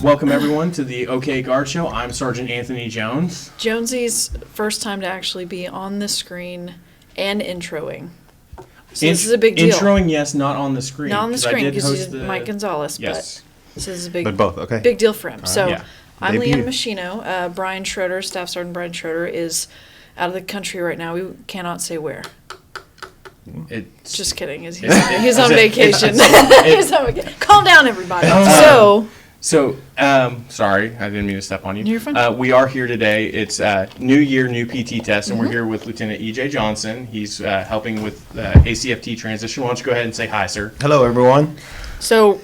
Welcome everyone to the OK Guard Show. I'm Sergeant Anthony Jones. Jonesy's first time to actually be on the screen and introing. So this is a big deal. Introing, yes, not on the screen. Not on the screen because he's the... Mike Gonzalez, yes. but this is a big, but both, okay. big deal for him. So yeah. I'm Debut. Leanna Maschino. Brian Schroeder, Staff Sergeant Brian Schroeder, is out of the country right now. We cannot say where. It's Just kidding. He's on vacation. He's on vacation. Calm down, everybody. So, sorry, I didn't mean to step on you. You're fine. We are here today. It's New Year, new PT test, and we're here with Lieutenant E.J. Johnson. He's helping with ACFT transition. Why don't you go ahead and say hi, sir? Hello, everyone. So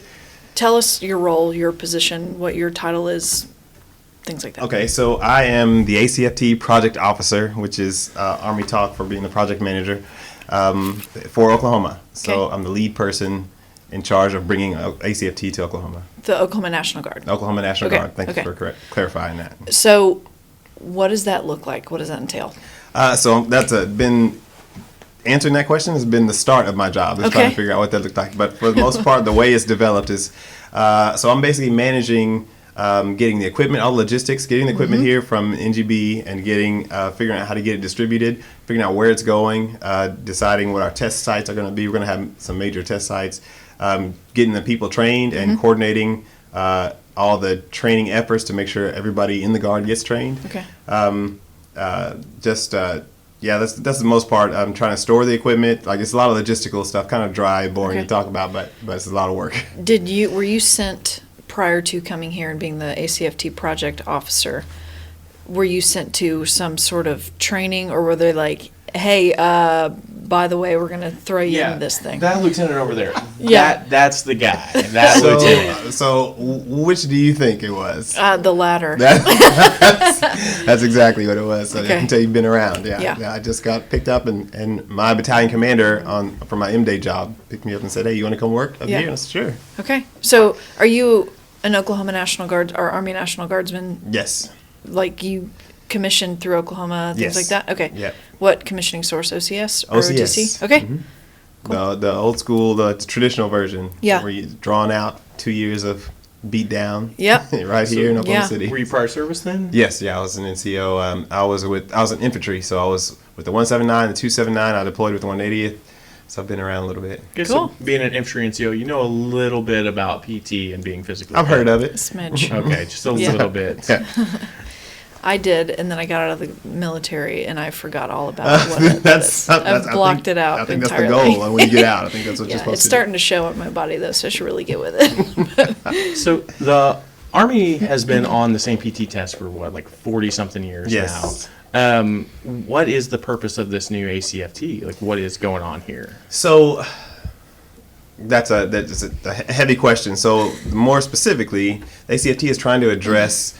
tell us your role, your position, what your title is, things like that. Okay, so I am the ACFT Project Officer, which is Army talk for being the project manager for Oklahoma. So Okay. I'm the lead person in charge of bringing ACFT to Oklahoma. The Oklahoma National Guard. Oklahoma National Okay, Guard. Thank you for clarifying that. So what does that look like? What does that entail? So that's been answering that question has been the start of my job. Is trying Okay. to figure out what that looked like. But for the most part, the way it's developed is so I'm basically managing getting the equipment, all the logistics, getting the equipment here from NGB, and getting figuring out how to get it distributed, figuring out where it's going, deciding what our test sites are going to be. We're going to have some major test sites. Getting the people trained and coordinating all the training efforts to make sure everybody in the Guard gets trained. Okay. Yeah, that's the most part. I'm trying to store the equipment. Like, it's a lot of logistical stuff, kind of dry, boring Okay. to talk about, but it's a lot of work. Were you sent prior to coming here and being the ACFT project officer? Were you sent to some sort of training, or were they like, hey, by the way, we're going to throw you into this thing? That lieutenant over there. Yeah. That's the guy. That lieutenant. So which do you think it was? The latter. That's exactly what it was. So Okay. I can tell you've been around. Yeah. Yeah. I just got picked up, and my battalion commander for my MDay job picked me up and said, "Hey, you want to come work up Yeah. here?" I said, "Sure." Okay. So are you an Oklahoma National Guard or Army National Guardsman? Yes. Like you commissioned through Oklahoma, things Yes. like that? Okay. Yeah. What commissioning source? OCS or OCS. OTC? Okay. The old school, the traditional version. Yeah. Where you drawn out 2 years of beat down. Yep. right here in Oklahoma Yeah. City. Were you prior service then? Yes, I was an NCO. I was in infantry, so I was with the 179, the 279. I deployed with the 180th, so I've been around a little bit. Good. Cool. So being an infantry NCO, you know a little bit about PT and being physically I've heard of it. Smidge. Okay, just a Yeah. little bit. Yeah. I did, and then I got out of the military, and I forgot all about what I've blocked it out I think entirely. that's the goal when you get out. I think that's what you're Yeah, supposed it's to starting to show on my body, though, so I should really get with it. So the Army has been on the same PT test for what, like 40-something years Yes. now. What is the purpose of this new ACFT? Like, what is going on here? So that's a heavy question. So more specifically, the ACFT is trying to address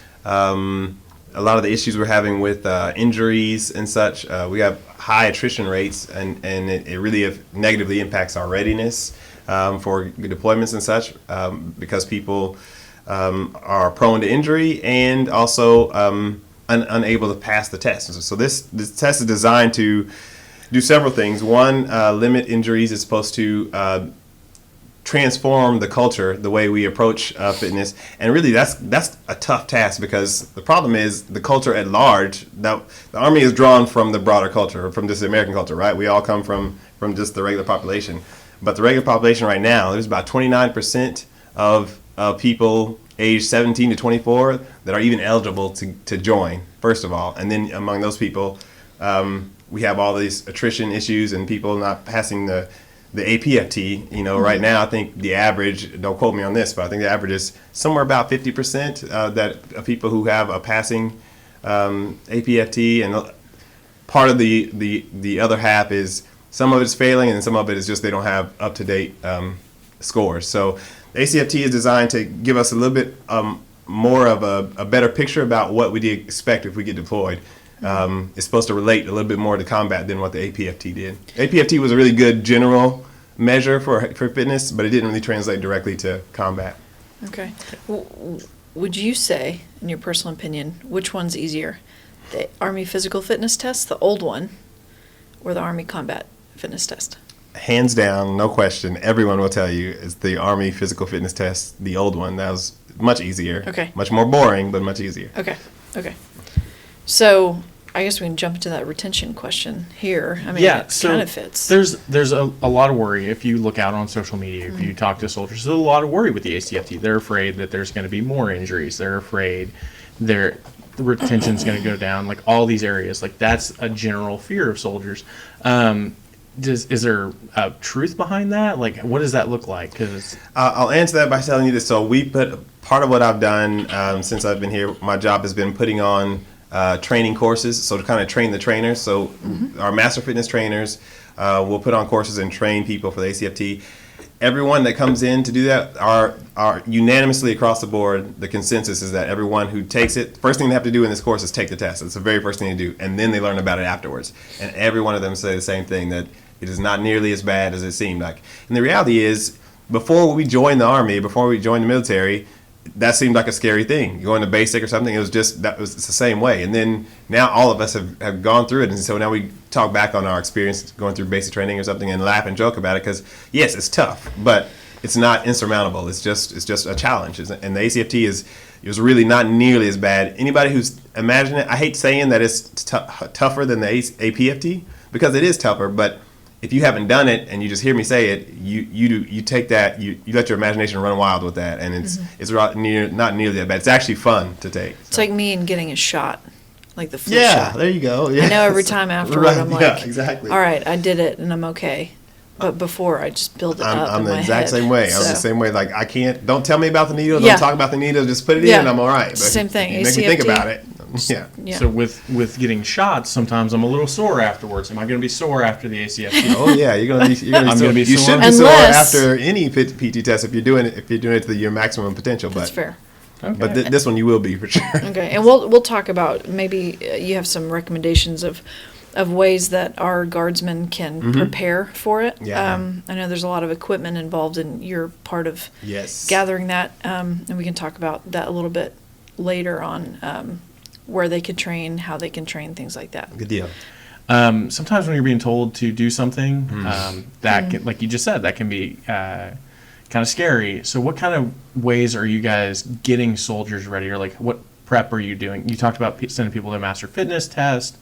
a lot of the issues we're having with injuries and such. We have high attrition rates, and it really negatively impacts our readiness for deployments and such because people are prone to injury and also unable to pass the test. So this test is designed to do several things. One, limit injuries. It's supposed to transform the culture, the way we approach fitness, and really that's a tough task because the problem is the culture at large. Now, the Army is drawn from the broader culture, from just the American culture, right? We all come from just the regular population, but the regular population right now, there's about 29% of people aged 17 to 24 that are even eligible to join, first of all, and then among those people, we have all these attrition issues and people not passing the APFT. Right now, I think the average, don't quote me on this, but I think the average is somewhere about 50% of people who have a passing APFT, and part of the other half is some of it's failing and some of it is just they don't have up-to-date scores. So the ACFT is designed to give us a little bit more of a better picture about what we expect if we get deployed. It's supposed to relate a little bit more to combat than what the APFT did. APFT was a really good general measure for fitness, but it didn't really translate directly to combat. Okay. Would you say, in your personal opinion, which one's easier? The Army Physical Fitness Test, the old one, or the Army Combat Fitness Test? hands down, no question, everyone will tell you is the Army physical fitness test, the old one. That was much easier. Okay. Much more boring, but much easier. Okay. So I guess we can jump into that retention question here. I mean, it kind of fits. There's a lot of worry if you look out on social media, if you talk to soldiers, there's a lot of worry with the ACFT. They're afraid that there's going to be more injuries. They're afraid the retention's going to go down, like all these areas. Like that's a general fear of soldiers. Is there a truth behind that? Like, what does that look like? Because I'll answer that by telling you this. So part of what I've done since I've been here, my job has been putting on training courses, so to kind of train the trainers. So our master fitness trainers will put on courses and train people for the ACFT. Everyone that comes in to do that are unanimously across the board. The consensus is that everyone who takes it, first thing they have to do in this course is take the test. It's the very first thing they do, and then they learn about it afterwards. And every one of them say the same thing, that it is not nearly as bad as it seemed like. And the reality is, before we joined the Army, before we joined the military, that seemed like a scary thing. Going to basic or something, it's the same way. And then now all of us have gone through it, and so now we talk back on our experience going through basic training or something and laugh and joke about it, because yes, it's tough, but it's not insurmountable. It's just a challenge. And the ACFT it was really not nearly as bad. Anybody who's imagining it, I hate saying that it's tougher than the APFT, because it is tougher, but if you haven't done it and you just hear me say it, you take that, you let your imagination run wild with that, and it's not nearly that bad. It's actually fun to take. It's like me and getting a shot, like the flu Yeah, shot. there you go. Yeah. I know every time afterward, Right, I'm like, yeah, exactly. all right, I did it and I'm okay. But before, I just build it up I'm in the my exact head. same way. I'm the So- same way. Like, I can't, don't tell me about the needle, Yeah. don't talk about the needle, just put it Yeah. in and I'm all right. But Same thing. you make me think ACFT. about it. Yeah. Yeah. so with getting shots, sometimes I'm a little sore afterwards. Am I going to be sore after the ACFT? Oh yeah, you're gonna be. I'm gonna be You sore. should be sore Unless- after any PT test if you're doing it to your maximum potential. That's But fair. but this one you will be for sure. Okay, and we'll talk about maybe you have some recommendations of ways that our guardsmen can prepare for it. Yeah. I know there's a lot of equipment involved, and you're part of Yes. gathering that, and we can talk about that a little bit later on, where they can train, how they can train, things like that. Good deal. Sometimes when you're being told to do something, that can, like you just said, that can be kind of scary. So what kind of ways are you guys getting soldiers ready, or like what prep are you doing? You talked about sending people to a master fitness test.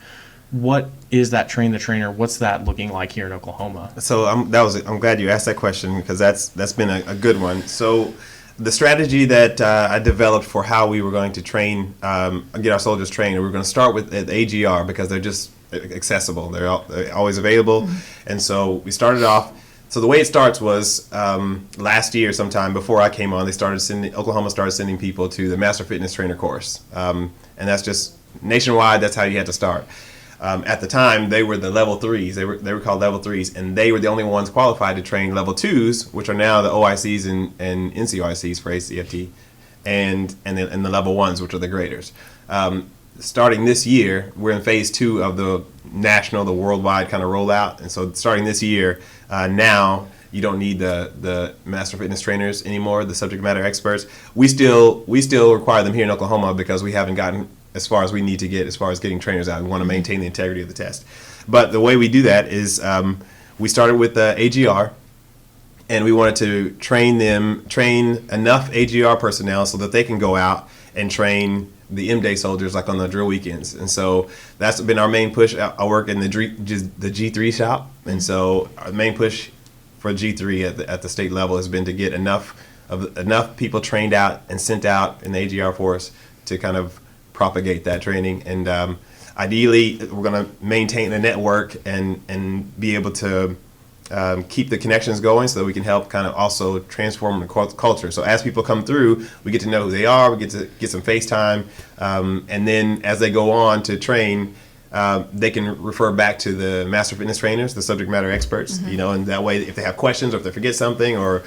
What is that train the trainer? What's that looking like here in Oklahoma? So I'm glad you asked that question, because that's been a good one. So the strategy that I developed for how we were going to train, get our soldiers trained, we were going to start with the AGR, because they're just accessible. They're always available. And so we started off. So the way it starts was last year sometime before I came on, Oklahoma started sending people to the Master Fitness Trainer course. And that's just nationwide, that's how you had to start. At the time, they were the level 3s. They were called level 3s, and they were the only ones qualified to train level 2s, which are now the OICs and NCOICs for ACFT, and the level 1s, which are the graders. Starting this year, we're in phase 2 of the worldwide kind of rollout, and so starting this year, now you don't need the master fitness trainers anymore, the subject matter experts. We still require them here in Oklahoma, because we haven't gotten as far as we need to get as far as getting trainers out. We want to maintain the integrity of the test. But the way we do that is we started with the AGR, and we wanted to train enough AGR personnel so that they can go out and train the MDay soldiers, like on the drill weekends. And so that's been our main push. I work in the G3 shop, and so our main push for G3 at the state level has been to get enough people trained out and sent out in the AGR force to kind of propagate that training. And ideally, we're going to maintain a network and be able to keep the connections going, so that we can help kind of also transform the culture. So as people come through, we get to know who they are, we get to get some FaceTime, and then as they go on to train, they can refer back to the master fitness trainers, the subject matter experts, and that way, if they have questions or if they forget something or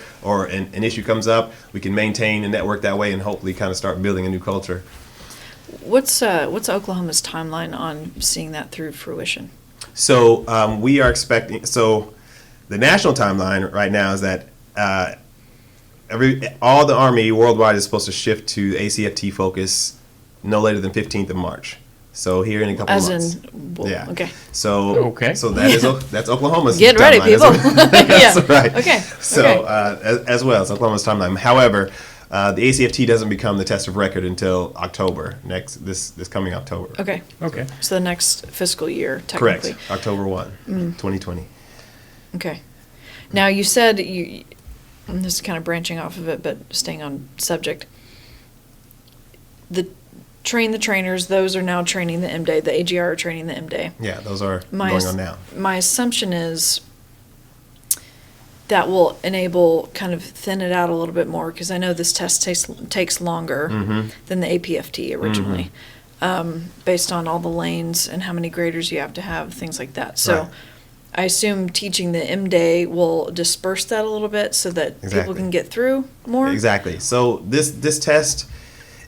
an issue comes up, we can maintain a network that way and hopefully kind of start building a new culture. What's Oklahoma's timeline on seeing that through fruition? So we are expecting. So the national timeline right now is that all the Army worldwide is supposed to shift to ACFT focus no later than 15th of March. So here in a couple As of months. in, well, Yeah. okay. So that's Oklahoma's Get ready, timeline. people. That's Yeah. right. Okay. So Okay. as well as Oklahoma's timeline. However, the ACFT doesn't become the test of record until October this coming October. Okay. Okay. So the next fiscal year, Correct. technically. October 1, 2020. Okay. Now you said and this is kind of branching off of it, but staying on subject. The trainers, those are now training the MDay. The AGR are training the MDay. Yeah, those are My going ass- on now. My assumption is that will enable kind of thin it out a little bit more, because I know this test takes longer Mm-hmm. than the APFT originally, based on all the lanes and how many graders you have to have, things like that. So Right. I assume teaching the MDay will disperse that a little bit so that people Exactly. can get through more. Exactly. So this test,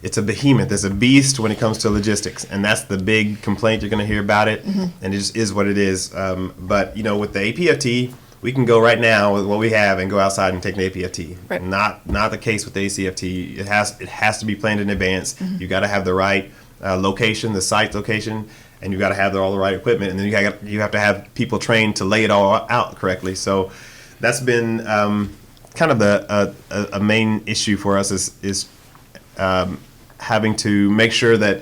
it's a behemoth. It's a beast when it comes to logistics, and that's the big complaint you're going to hear about it. And it just is what it is. But with the APFT, we can go right now with what we have and go outside and take an APFT. Right. Not the case with the ACFT. It has to be planned in advance. You got to have the right location, the site location, and you got to have all the right equipment, and then you have to have people trained to lay it all out correctly. So that's been kind of a main issue for us is having to make sure that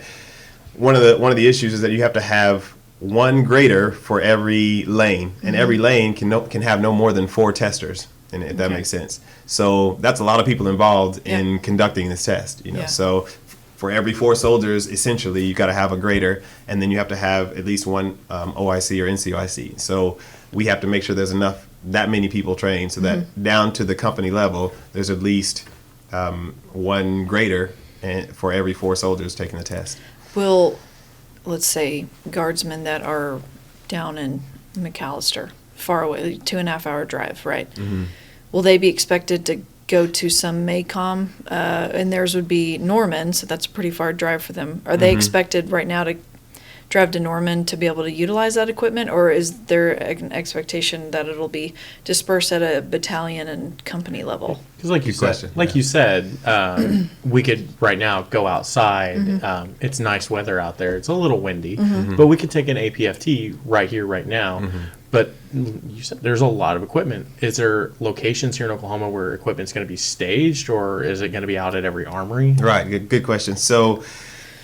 one of the issues is that you have to have one grader for every lane, and every lane can have no more than 4 testers, and if that Okay. makes sense. So that's a lot of people involved in Yeah. conducting this test. Yeah. So for every 4 soldiers, essentially, you got to have a grader, and then you have to have at least one OIC or NCOIC. So we have to make sure there's that many people trained, so that down to the company level, there's at least one grader for every 4 soldiers taking the test. Will, let's say, guardsmen that are down in McAllister, far away, 2.5-hour drive, right? Will they be expected to go to some MACOM, and theirs would be Norman, so that's a pretty far drive for them. Are they expected right now to drive to Norman to be able to utilize that equipment, or is there an expectation that it'll be dispersed at a battalion and company level? Because like you Good question, said, we could right now go outside. It's nice weather out there. It's a little windy, but we could take an APFT right here, right now. But you said there's a lot of equipment. Is there locations here in Oklahoma where equipment's going to be staged, or is it going to be out at every armory? Right, good question. So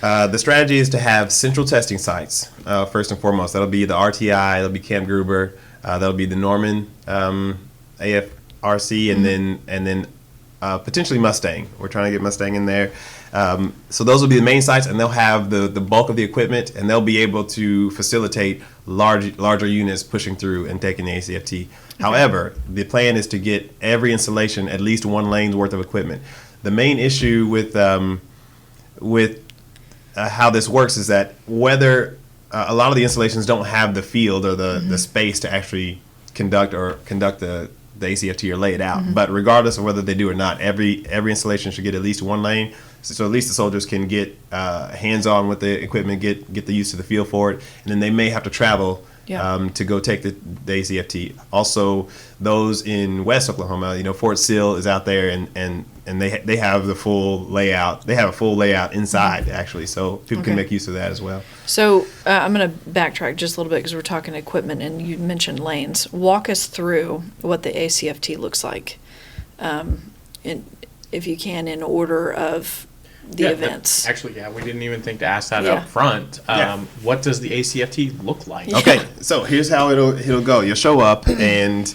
the strategy is to have central testing sites, first and foremost. That'll be the RTI, that'll be Camp Gruber, that'll be the Norman AFRC, and then potentially Mustang. We're trying to get Mustang in there. So those will be the main sites, and they'll have the bulk of the equipment, and they'll be able to facilitate larger units pushing through and taking the ACFT. However, the plan is to get every installation at least 1 lane's worth of equipment. The main issue with how this works is that whether a lot of the installations don't have the field or the space to actually conduct the ACFT or lay it out. But regardless of whether they do or not, every installation should get at least 1 lane, so at least the soldiers can get hands-on with the equipment, get the use of the feel for it, and then they may have to travel to go take the ACFT. Also, those in West Oklahoma, Fort Sill is out there, and they have the full layout. They have a full layout inside, actually, so people can make use of that as well. So I'm going to backtrack just a little bit because we're talking equipment, and you mentioned lanes. Walk us through what the ACFT looks like, if you can, in order of the events. Actually, we didn't even think to ask that Yeah. up front. What does the ACFT look like? Okay, so here's how it'll go. You'll show up, and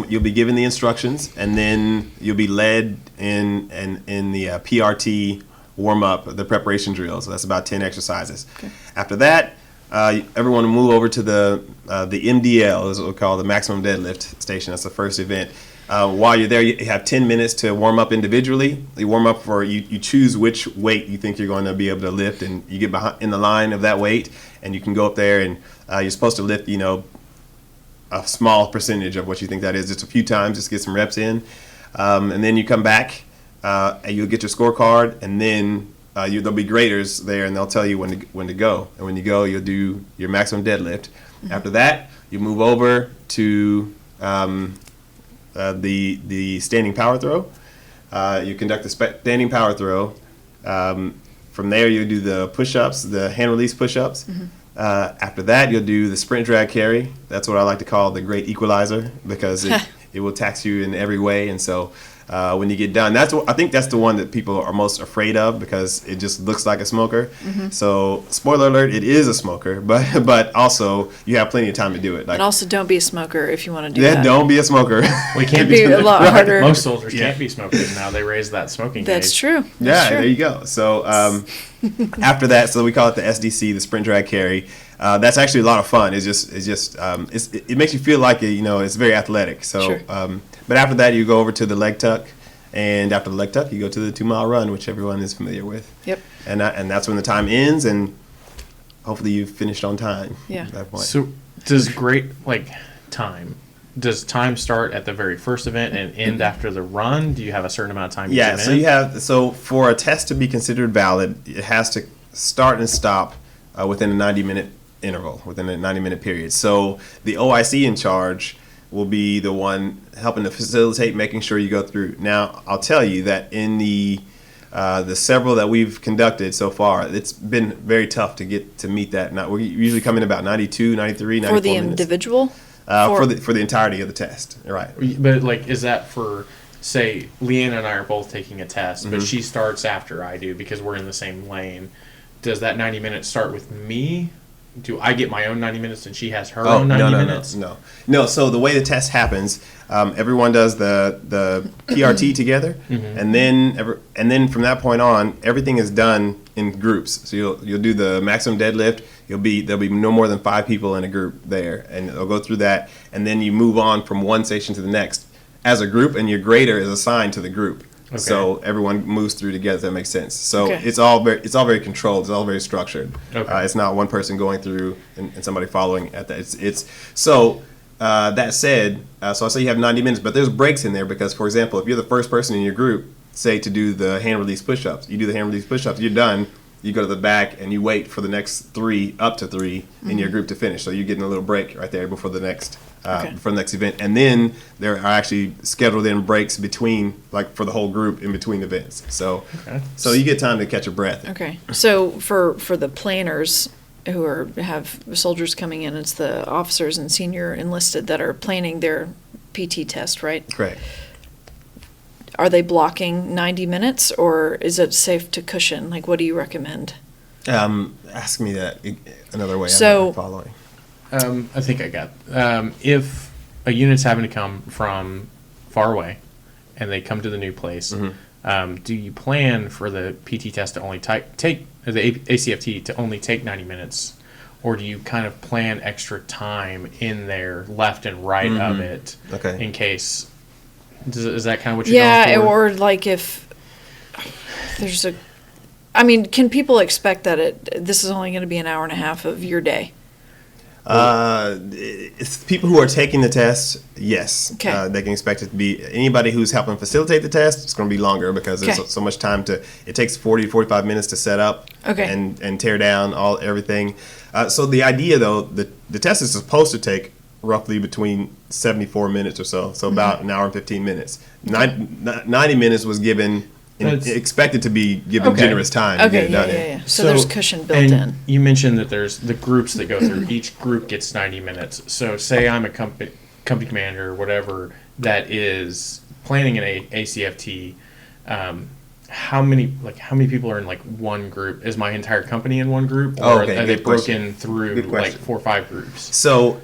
you'll be given the instructions, and then you'll be led in the PRT warm up, the preparation drill. So that's about 10 exercises. Okay. After that, everyone will move over to the MDL, is what we call the maximum deadlift station. That's the first event. While you're there, you have 10 minutes to warm up individually. You warm up you choose which weight you think you're going to be able to lift, and you get behind in the line of that weight, and you can go up there, and you're supposed to lift, a small percentage of what you think that is, just a few times, just get some reps in. And then you come back, and you'll get your scorecard, and then there'll be graders there, and they'll tell you when to go. And when you go, you'll do your maximum deadlift. After that, you move over to the standing power throw. You conduct the standing power throw, From there, you'll do the push-ups, the hand release push-ups. After that, you'll do the sprint drag carry. That's what I like to call the great equalizer, because it will tax you in every way. And so when you get done, I think that's the one that people are most afraid of, because it just looks like a smoker. So spoiler alert, it is a smoker, but also you have plenty of time to do it. Like, And also, don't be a smoker if you want to do that. don't be a smoker. We can't It'd be a lot harder. Most soldiers can't be smokers now. They raised that smoking That's age. true. Yeah, That's true. there you go. So after that, so we call it the SDC, the sprint drag carry. That's actually a lot of fun. It makes you feel like it's very athletic. So, Sure. But after that, you go over to the leg tuck, and after the leg tuck, you go to the 2-mile run, which everyone is familiar with. Yep. And that's when the time ends, and hopefully you've finished on time. Yeah. At that point. So does time? Does time start at the very first event and end after the run? Do you have a certain amount of time? Yeah. So for a test to be considered valid, it has to start and stop within a 90-minute interval, within a 90-minute period. So the OIC in charge will be the one helping to facilitate, making sure you go through. Now, I'll tell you that in the several that we've conducted so far, it's been very tough to get to meet that. Now, we usually come in about 92, 93, 94 For the minutes. individual? For the entirety of the test, right? But is that for, say, Leanna and I are both taking a test, but she starts after I do because we're in the same lane. Does that 90 minutes start with me? Do I get my own 90 minutes and she has her own 90 minutes? No. So the way the test happens, everyone does the PRT together, and then from that point on, everything is done in groups. So you'll do the maximum deadlift. There'll be no more than 5 people in a group there, and they'll go through that, and then you move on from one station to the next as a group, and your grader is assigned to the group. Okay. So everyone moves through together. If that makes sense. So it's all very controlled. It's all very structured. Okay. It's not one person going through and somebody following at that. That said, so I say you have 90 minutes, but there's breaks in there because, for example, if you're the first person in your group, say to do the hand release push-ups, you do the hand release push-ups, you're done. You go to the back and you wait for the next 3 up to 3 in your group to finish. So you're getting a little break right there before the next event. And then there are actually scheduled in breaks between, like for the whole group in between events. So you get time to catch your breath. Okay. So for the planners who have soldiers coming in, it's the officers and senior enlisted that are planning their PT test, right? Correct. Are they blocking 90 minutes, or is it safe to cushion? Like, what do you recommend? Ask me that another way. So, I'm not following. I think I got. If a unit's having to come from far away, and they come to the new place, do you plan for the PT test to only take the ACFT to only take 90 minutes, or do you kind of plan extra time in there, left and right of it, in case? Is that kind of what you're going for? Or like if there's can people expect that this is only going to be an hour and a half of your day? It's people who are taking the test, yes. Okay. They can expect it to be anybody who's helping facilitate the test. It's going to be longer because there's so much time it takes 40 to 45 minutes to set up and tear down everything. So the idea though, the test is supposed to take roughly between 74 minutes or so about an hour and 15 minutes. 90 minutes was given, expected to be given generous time to get it done in. So there's cushion built in. You mentioned that there's the groups that go through. Each group gets 90 minutes. So say I'm a company commander or whatever that is planning an ACFT. How many people are in like one group? Is my entire company in one group, or are they broken through like 4 or 5 groups? So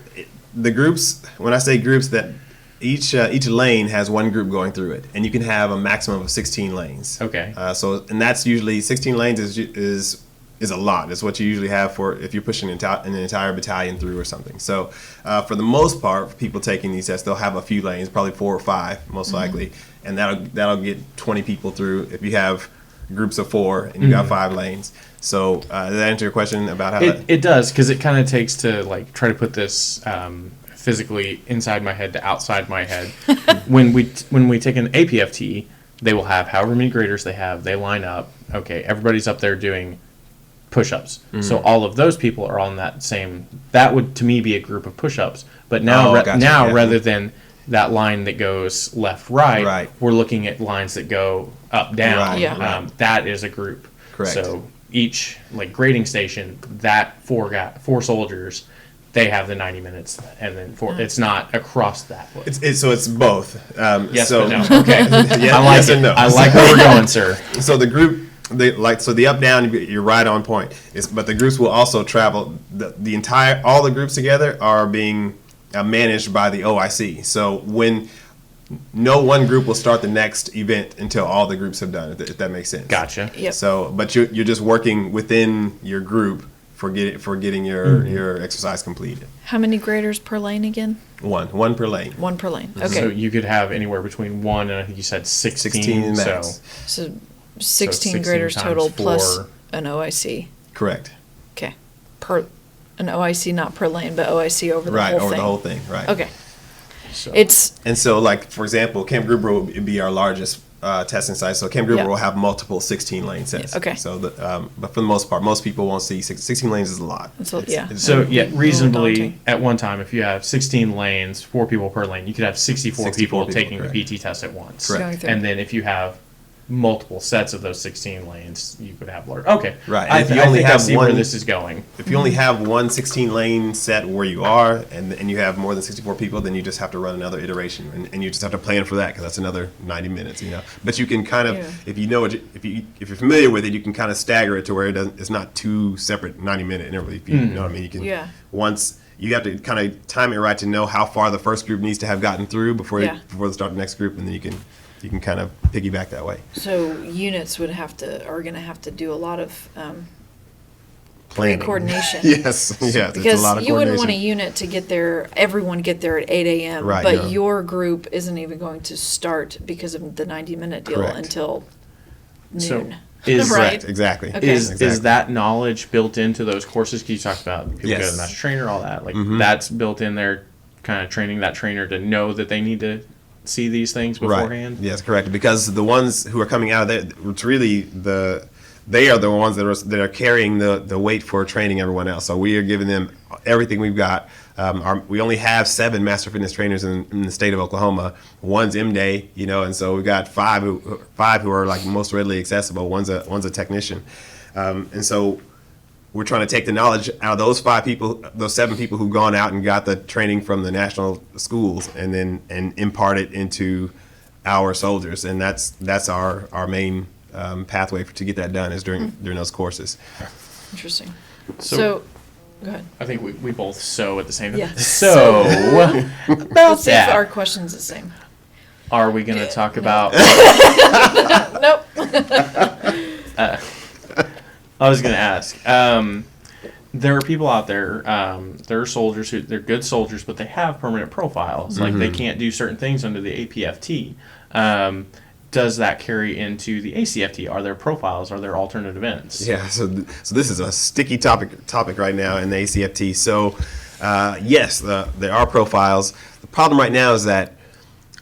the groups, when I say groups, that each lane has one group going through it, and you can have a maximum of 16 lanes. Okay. And that's usually 16 lanes is a lot. It's what you usually have for if you're pushing an entire battalion through or something. So for the most part, for people taking these tests, they'll have a few lanes, probably 4 or 5 most likely, and that'll get 20 people through if you have groups of 4 and you got 5 lanes. So does that answer your question about how it does, because it kind of takes to like try to put this physically inside my head to outside my head. when we take an APFT, they will have however many graders they have. They line up. Okay, everybody's up there doing push-ups. So all of those people are on that same. That would to me be a group of push-ups. But now rather than that line that goes left right, we're looking at lines that go up down. Right. That is a group. Correct. So each like grading station, that four soldiers, they have the 90 minutes, and then it's not across that. So it's both. Yes, so, but no. Okay. Yeah, I like yes it. and no. I like where we're going, sir. So the group, the up down, you're right on point. But the groups will also travel. All the groups together are being managed by the OIC. So when no one group will start the next event until all the groups have done it, if that makes sense. Gotcha. Yep. So, but you're just working within your group for getting your exercise completed. How many graders per lane again? One per lane. One per lane. Okay. So you could have anywhere between 1 and I think you said 16. 16 so max. So 16 16 graders times total plus 4. an OIC. Correct. Okay. An OIC, not per lane, but OIC over the Right, whole over thing. the whole thing. Right. Okay. So. It's And so, like, for example, Camp Gruber would be our largest testing site. So Camp Gruber Yeah. will have multiple 16-lane sets. Okay. So, but for the most part, most people won't see 16 lanes is a lot. yeah. So yeah, little reasonably daunting. at one time, if you have 16 lanes, 4 people per lane, you could have 64 64 people people, taking correct. the PT test at once. Correct. Going through. And then if you have multiple sets of those 16 lanes, you could have large. Okay. Right. I, If you I only think I have see where one- this is going. If you only have one 16-lane set where you are, and you have more than 64 people, then you just have to run another iteration, and you just have to plan for that because that's another 90 minutes, But you can kind of, Yeah. if you know it, if you're familiar with it, you can kind of stagger it to where it's not two separate 90-minute intervals. If you know what I mean, you can Yeah. once you have to kind of time it right to know how far the first group needs to have gotten through before Yeah. before they start the next group, and then you can kind of piggyback that way. So units are going to have to do a lot of Planning. coordination. Yes, yes, it's a Because lot of you wouldn't want a coordination. unit to get there, everyone get there at 8 a.m. Right, But no. your group isn't even going to start because of the 90-minute deal Correct. until So noon. is- right? Correct, exactly. Okay. Is Exactly. that knowledge built into those courses? Because you talked about people go to Yes. the master trainer, all that. Like Mhm. that's built in there, kind of training that trainer to know that they need to see these things beforehand. Right. Yes, correct. Because the ones who are coming out of there, it's really they are the ones that are carrying the weight for training everyone else. So we are giving them everything we've got. We only have 7 master fitness trainers in the state of Oklahoma. One's MDay, and so we've got five who are like most readily accessible. One's a technician, and so we're trying to take the knowledge out of those 5 people, those 7 people who've gone out and got the training from the national schools, and impart it into our soldiers, and that's our main pathway to get that done is during those courses. Interesting. So- So, go ahead. I think we both sew at the same time. Yeah. So about Let's see if that, our question's the same. are we going to talk about? Nope. I was going to ask. There are people out there. There are soldiers they're good soldiers, but they have permanent profiles. Like they can't do certain things under the APFT. Does that carry into the ACFT? Are there profiles? Are there alternate events? Yeah, so this is a sticky topic right now in the ACFT. So yes, there are profiles. The problem right now is that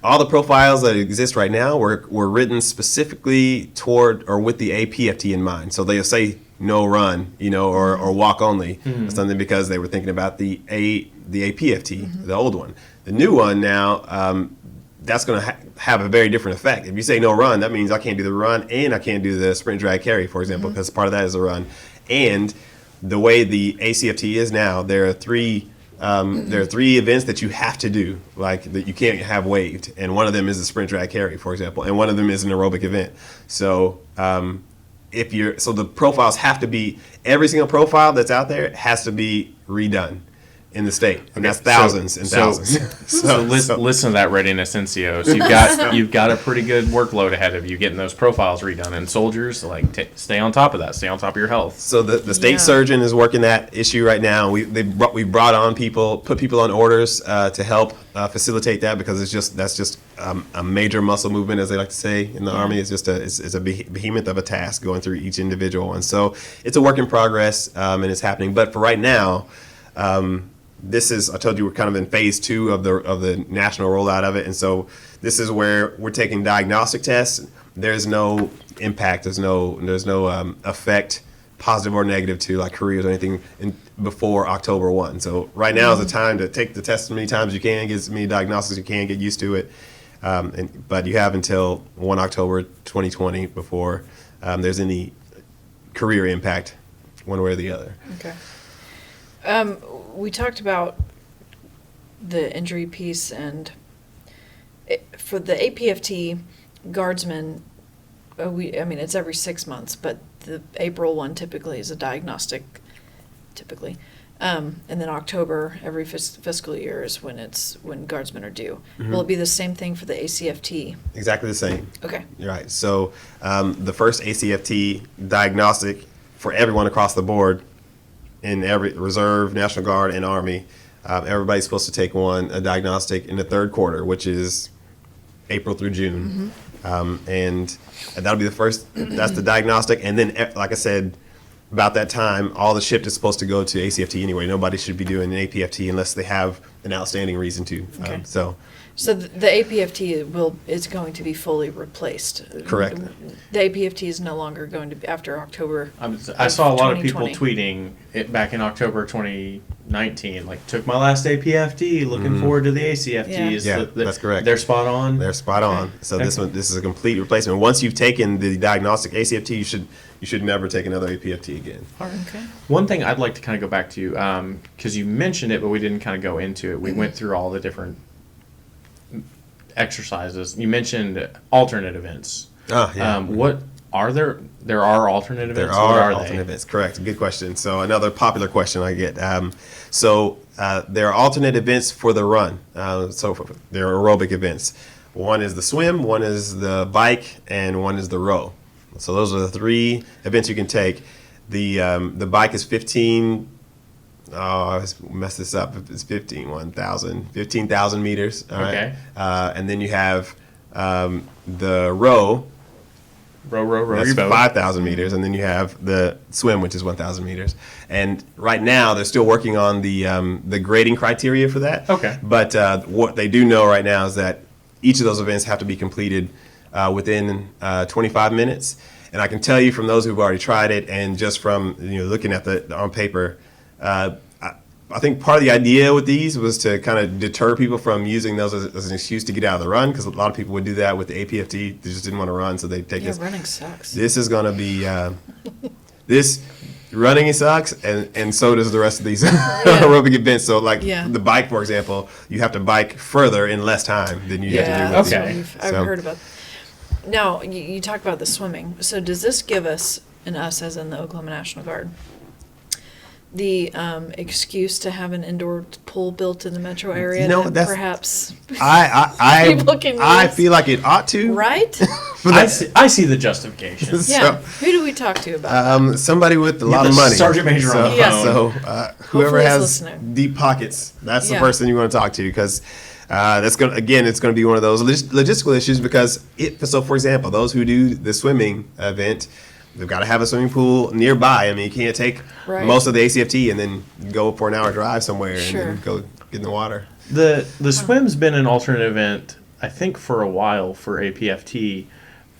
all the profiles that exist right now were written specifically toward or with the APFT in mind. So they'll say no run, or walk only, or something, because they were thinking about the APFT, the old one. The new one now, that's going to have a very different effect. If you say no run, that means I can't do the run and I can't do the sprint drag carry, for example, because part of that is a run. And the way the ACFT is now, there are three events that you have to do, like that you can't have waived, and one of them is a sprint drag carry, for example, and one of them is an aerobic event. So so the profiles have to be, every single profile that's out there has to be redone in the state, and that's thousands and thousands. So listen to that readiness NCO. So you've got a pretty good workload ahead of you getting those profiles redone. And soldiers, stay on top of that. Stay on top of your health. So the state Yeah. surgeon is working that issue right now. We brought on people, put people on orders to help facilitate that, because that's just a major muscle movement, as they like to say in the Army. It's just it's a behemoth of a task going through each individual, and so it's a work in progress, and it's happening. But for right now, I told you we're kind of in phase 2 of the national rollout of it, and so this is where we're taking diagnostic tests. There's no impact. There's no effect, positive or negative, to like careers or anything before October 1. So right now is the time to take the test as many times as you can, get as many diagnostics as you can, get used to it. But you have until 1 October 2020 before there's any career impact one way or the other. Okay. We talked about the injury piece, and for the APFT guardsmen, it's every 6 months, but the April one typically is a diagnostic, and then October every fiscal year is when guardsmen are due. Mm-hmm. Will it be the same thing for the ACFT? Exactly the same. Okay. You're right. So the first ACFT diagnostic for everyone across the board in every Reserve, National Guard, and Army, everybody's supposed to take a diagnostic in the third quarter, which is April through June. And that'll be the first, that's the diagnostic. And then, like I said, about that time, all the shift is supposed to go to ACFT anyway. Nobody should be doing an APFT unless they have an outstanding reason to. Okay. So the APFT is going to be fully replaced. Correct. The APFT is no longer going to be after October. I saw a lot of people 2020. tweeting it back in October 2019, like, took my last APFT, looking forward to the ACFTs. Yeah, that's correct. They're spot on. they're spot on. So this is a complete replacement. Once you've taken the diagnostic ACFT, you should never take another APFT again. Okay. One thing I'd like to kind of go back to, because you mentioned it, but we didn't kind of go into it. We went through all the different exercises. You mentioned alternate events. Oh, yeah. What are there? There are alternate events. There What are they? alternate events, correct. Good question. So another popular question I get. There are alternate events for the run. There are aerobic events. One is the swim, one is the bike, and one is the row. So those are the three events you can take. The bike is 15. Oh, I messed this up. It's 15,000 meters. All right. Okay. And then you have the row. Row. That's your boat. 5,000 meters, and then you have the swim, which is 1,000 meters. And right now, they're still working on the grading criteria for that. Okay. But what they do know right now is that each of those events have to be completed within 25 minutes. And I can tell you from those who've already tried it, and just from looking at on paper, I think part of the idea with these was to kind of deter people from using those as an excuse to get out of the run, because a lot of people would do that with the APFT. They just didn't want to run, so they take this. Running sucks. This is going to be running sucks, and so does the rest of these aerobic events. So the bike, for example, you have to bike further in less time than you have to do with okay. I've heard about. Now you talk about the swimming. So does this give us, and us as in the Oklahoma National Guard, the excuse to have an indoor pool built in the metro area? That perhaps people can I use? feel like it ought to. Right? I see the justification. Yeah. Who do we talk to about somebody with a lot the of money. Sergeant Major on the phone. So whoever Hopefully he's has listening. deep pockets, that's the person you want to talk to, because it's going to be one of those logistical issues. Because so for example, those who do the swimming event, they've got to have a swimming pool nearby. I mean, you can't take most of the ACFT and then go for an hour drive somewhere and then go get in the water. The swim's been an alternate event, I think, for a while for APFT.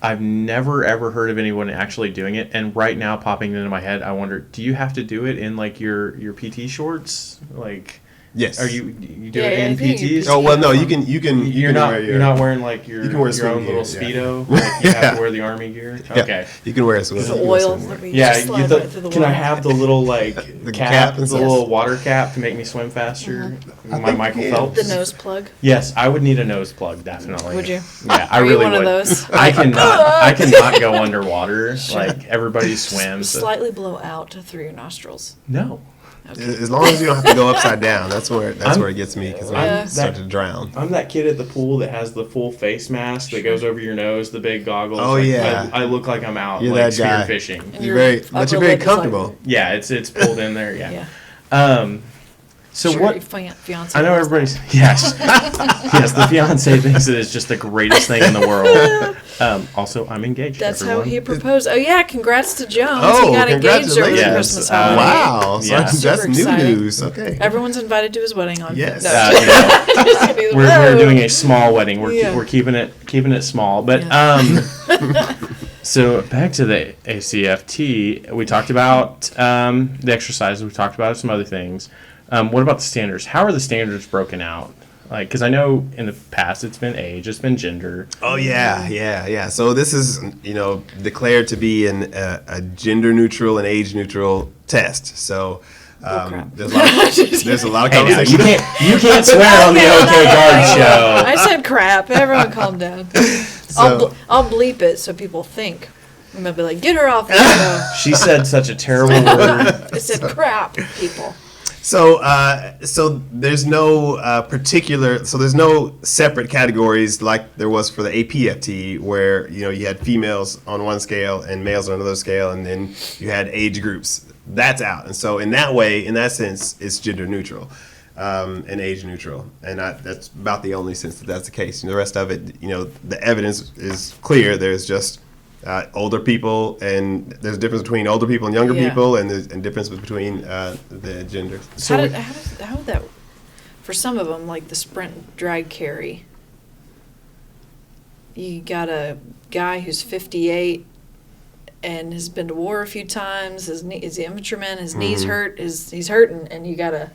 I've never ever heard of anyone actually doing it, and right now, popping into my head, I wonder: do you have to do it in like your PT shorts? Like, yes. Are you do it in PTs? Oh well, no, you can. You're not wearing like your own little gear, Speedo. Like you have to wear the Army gear. Okay. You can wear a swim. the oil? Can I have the little like the cap, and the little water cap to make me swim faster? My Michael Phelps. The nose plug. Yes, I would need a nose plug, definitely. Would you? Yeah, I Are you really one would. of those? I cannot go underwater. Like everybody swims. Slightly blow out through your nostrils. No. Okay. As long as you don't have to go upside down, that's where it gets me, because I start to drown. I'm that kid at the pool that has the full face mask that goes over your nose, the big goggles. Oh, yeah. I look like I'm out You're like that guy. spearfishing. And You're very comfortable. Yeah, it's pulled in there. Yeah. So sure, what? Your fiance I know loves everybody's yes, the fiance thinks it is just the greatest thing in the world. Also, I'm engaged. That's everyone. how he proposed. Oh yeah, congrats to Jones. Oh, he got engaged over the congratulations. Christmas holiday. Wow, so Yeah. that's Super new exciting. news. Okay. Everyone's invited to his wedding on. Yes. No, just kidding. We're doing a small wedding. Yeah. We're keeping it small. But so back to the ACFT. We talked about the exercises. We talked about some other things. What about the standards? How are the standards broken out? Like, because I know in the past it's been age, it's been gender. Oh yeah. So this is declared to be a gender neutral and age neutral test. So crap. there's a lot of Hey, now, conversation. you can't swear on the OK Guard show. I said crap. Everyone calm down. I'll bleep it so people think. I'm going to be like, get her off the show. She said such a terrible word. I said crap, people. So there's no there's no separate categories like there was for the APFT, where you had females on one scale and males on another scale, and then you had age groups. That's out, and so in that sense, it's gender neutral and age neutral, and that's about the only sense that that's the case. The rest of it, the evidence is clear. There's just older people, and there's a difference between older people and younger people, and there's a difference between the genders. So how would that, for some of them, like the sprint drag carry, you got a guy who's 58 and has been to war a few times, he's the infantryman, his knees hurt, he's hurting, and you got a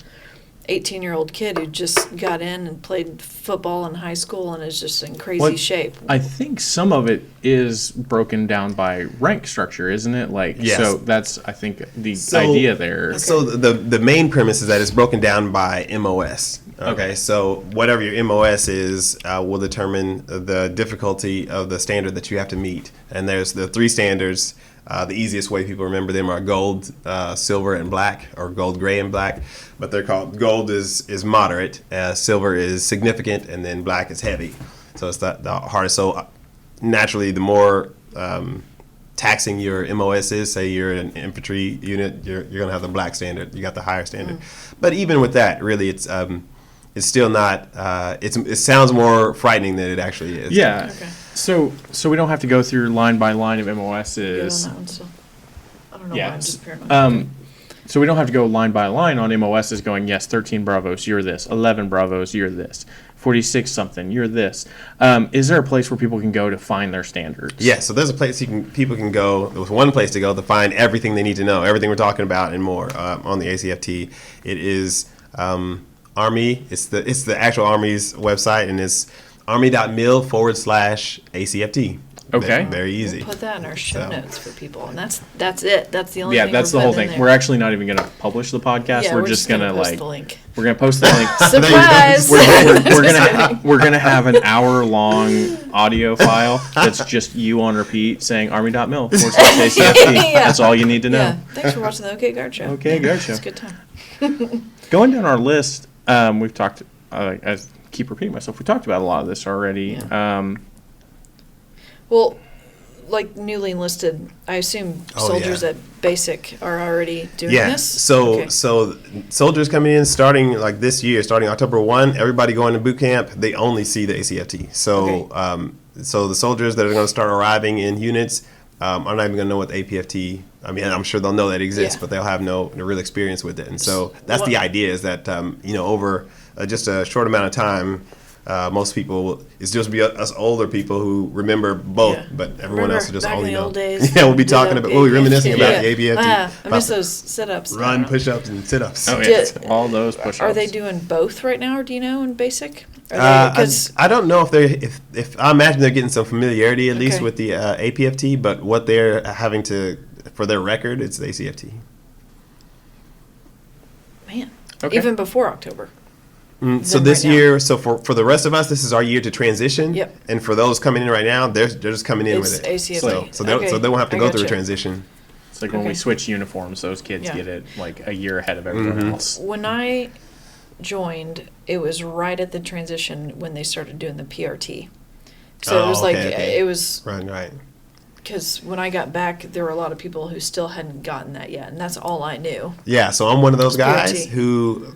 18-year-old kid who just got in and played football in high school and is just in crazy shape. I think some of it is broken down by rank structure, isn't it? Like, yes. So that's, I think, the idea there. Okay. So the main premise is that it's broken down by MOS. Okay, so whatever your MOS is will determine the difficulty of the standard that you have to meet. And there's the 3 standards. The easiest way people remember them are gold, silver, and black, or gold, gray, and black. But they're called, gold is moderate, silver is significant, and then black is heavy. So it's the hardest. So naturally, the more taxing your MOS is, say you're an infantry unit, you're going to have the black standard. You got the higher standard. But even with that, really, it's still not. It sounds more frightening than it actually is. Yeah. Okay. So we don't have to go through line by line of MOSs. Good on that one still. I don't know why I'm just paranoid. So we don't have to go line by line on MOSs going, yes, 13 Bravos, you're this. 11 Bravos, you're this. 46 something, you're this. Is there a place where people can go to find their standards? Yeah, so there's a place people can go. There's one place to go to find everything they need to know, everything we're talking about and more on the ACFT. It is Army. It's the actual Army's website, and it's army.mil/ACFT. Okay. Very easy. We'll put that in our show notes for people, and that's it. That's the only Yeah, thing that's we're the whole putting in thing. there. We're actually not even going to publish the podcast. Yeah, we're just going to post the link. We're going to post the link. Surprise! We're gonna have an hour-long audio file that's just you on repeat saying army.mil/ACFT. Yeah. That's all you need to know. Yeah, thanks for watching the OK Guard Show. OK Guard Show. It's a good time. Going down our list, we've talked. I keep repeating myself. We talked about a lot of this already. Yeah. Well, like newly enlisted, I assume soldiers at basic are already doing this? So soldiers coming in starting like this year, starting October 1, everybody going to boot camp, they only see the ACFT. So so the soldiers that are going to start arriving in units are not even going to know what the APFT, I mean, I'm sure they'll know that exists, but they'll have no real experience with it. And so that's the idea, is that, over just a short amount of time, most people, it's just be us older people who remember both, but everyone else will just back only in the know. old days, Yeah, we'll be talking about, we'll be reminiscing about the APFT. I miss those sit-ups. Run, push-ups, and sit-ups. Oh, yeah, all those push-ups. Are they doing both right now, or do you know, in basic? I don't know if I imagine they're getting some familiarity at least with the APFT, but what they're having to, for their record, it's the ACFT. Man, even before October. So this year, so for the rest of us, this is our year to transition. Yep. And for those coming in right now, they're just coming in with it. ACFT. So they won't have to go through a transition. It's like when we switch uniforms, those kids get it like a year ahead of everyone else. When I joined, it was right at the transition when they started doing the PRT. So it was it was right. Because when I got back, there were a lot of people who still hadn't gotten that yet, and that's all I knew. Yeah, so I'm one of those guys PRT. who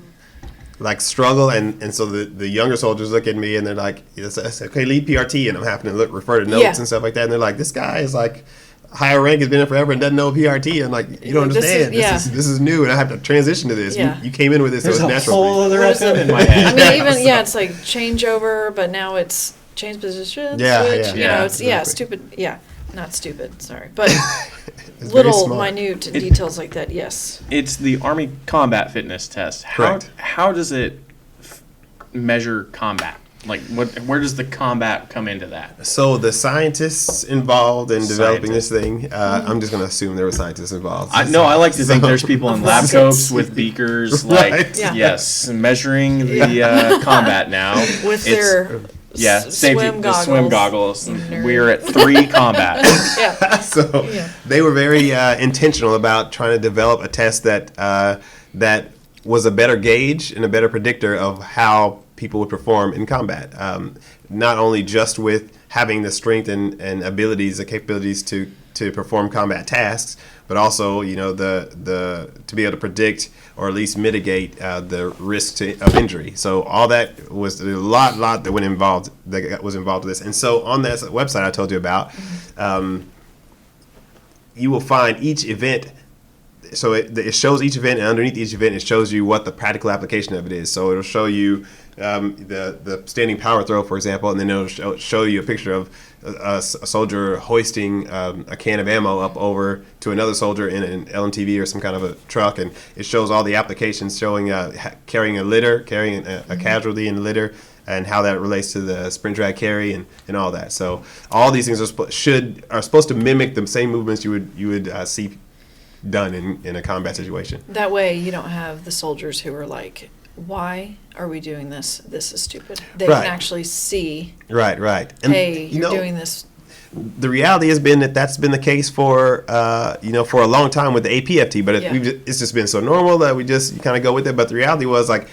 struggle, and so the younger soldiers look at me and they're like, okay, lead PRT, and I'm having to refer to notes and stuff like that, and they're like, this guy is like higher rank, has been in forever and doesn't know PRT. I'm like, you don't understand. This is new, and I have to transition to this. You came in with this, There's so it's a natural. whole other FM in my head. I mean, even it's like changeover, but now it's change position. Switch. It's stupid. Yeah, not stupid. Sorry, but little minute details like that. Yes. It's the Army Combat Fitness Test. Correct. How does it measure combat? Like, where does the combat come into that? So the scientists involved in developing this thing, I'm just going to assume there were scientists involved. I like to think there's people in lab coats with beakers, like, Right. Yeah. yes, measuring the combat now. With their safety, swim the swim goggles. Nerd. We're at 3 combat. Yeah. So Yeah. they were very intentional about trying to develop a test that was a better gauge and a better predictor of how people would perform in combat. Not only just with having the strength and abilities, the capabilities to perform combat tasks, but also, you know, the to be able to predict or at least mitigate the risk of injury. So all that was a lot that was involved with this. And so on that website I told you about, you will find each event. So it shows each event, and underneath each event, it shows you what the practical application of it is. So it'll show you the standing power throw, for example, and then it'll show you a picture of a soldier hoisting a can of ammo up over to another soldier in an LMTV or some kind of a truck, and it shows all the applications, showing carrying a litter, carrying a casualty in the litter, and how that relates to the sprint drag carry and all that. So all these things are supposed to mimic the same movements you would see done in a combat situation. That way you don't have the soldiers who are like, why are we doing this? This is stupid. They Right. can actually see, Right. And, hey, you you're know, doing this. the reality has been that that's been the case for for a long time with the APFT, but Yeah. it's just been so normal that we just kind of go with it. But the reality was, like,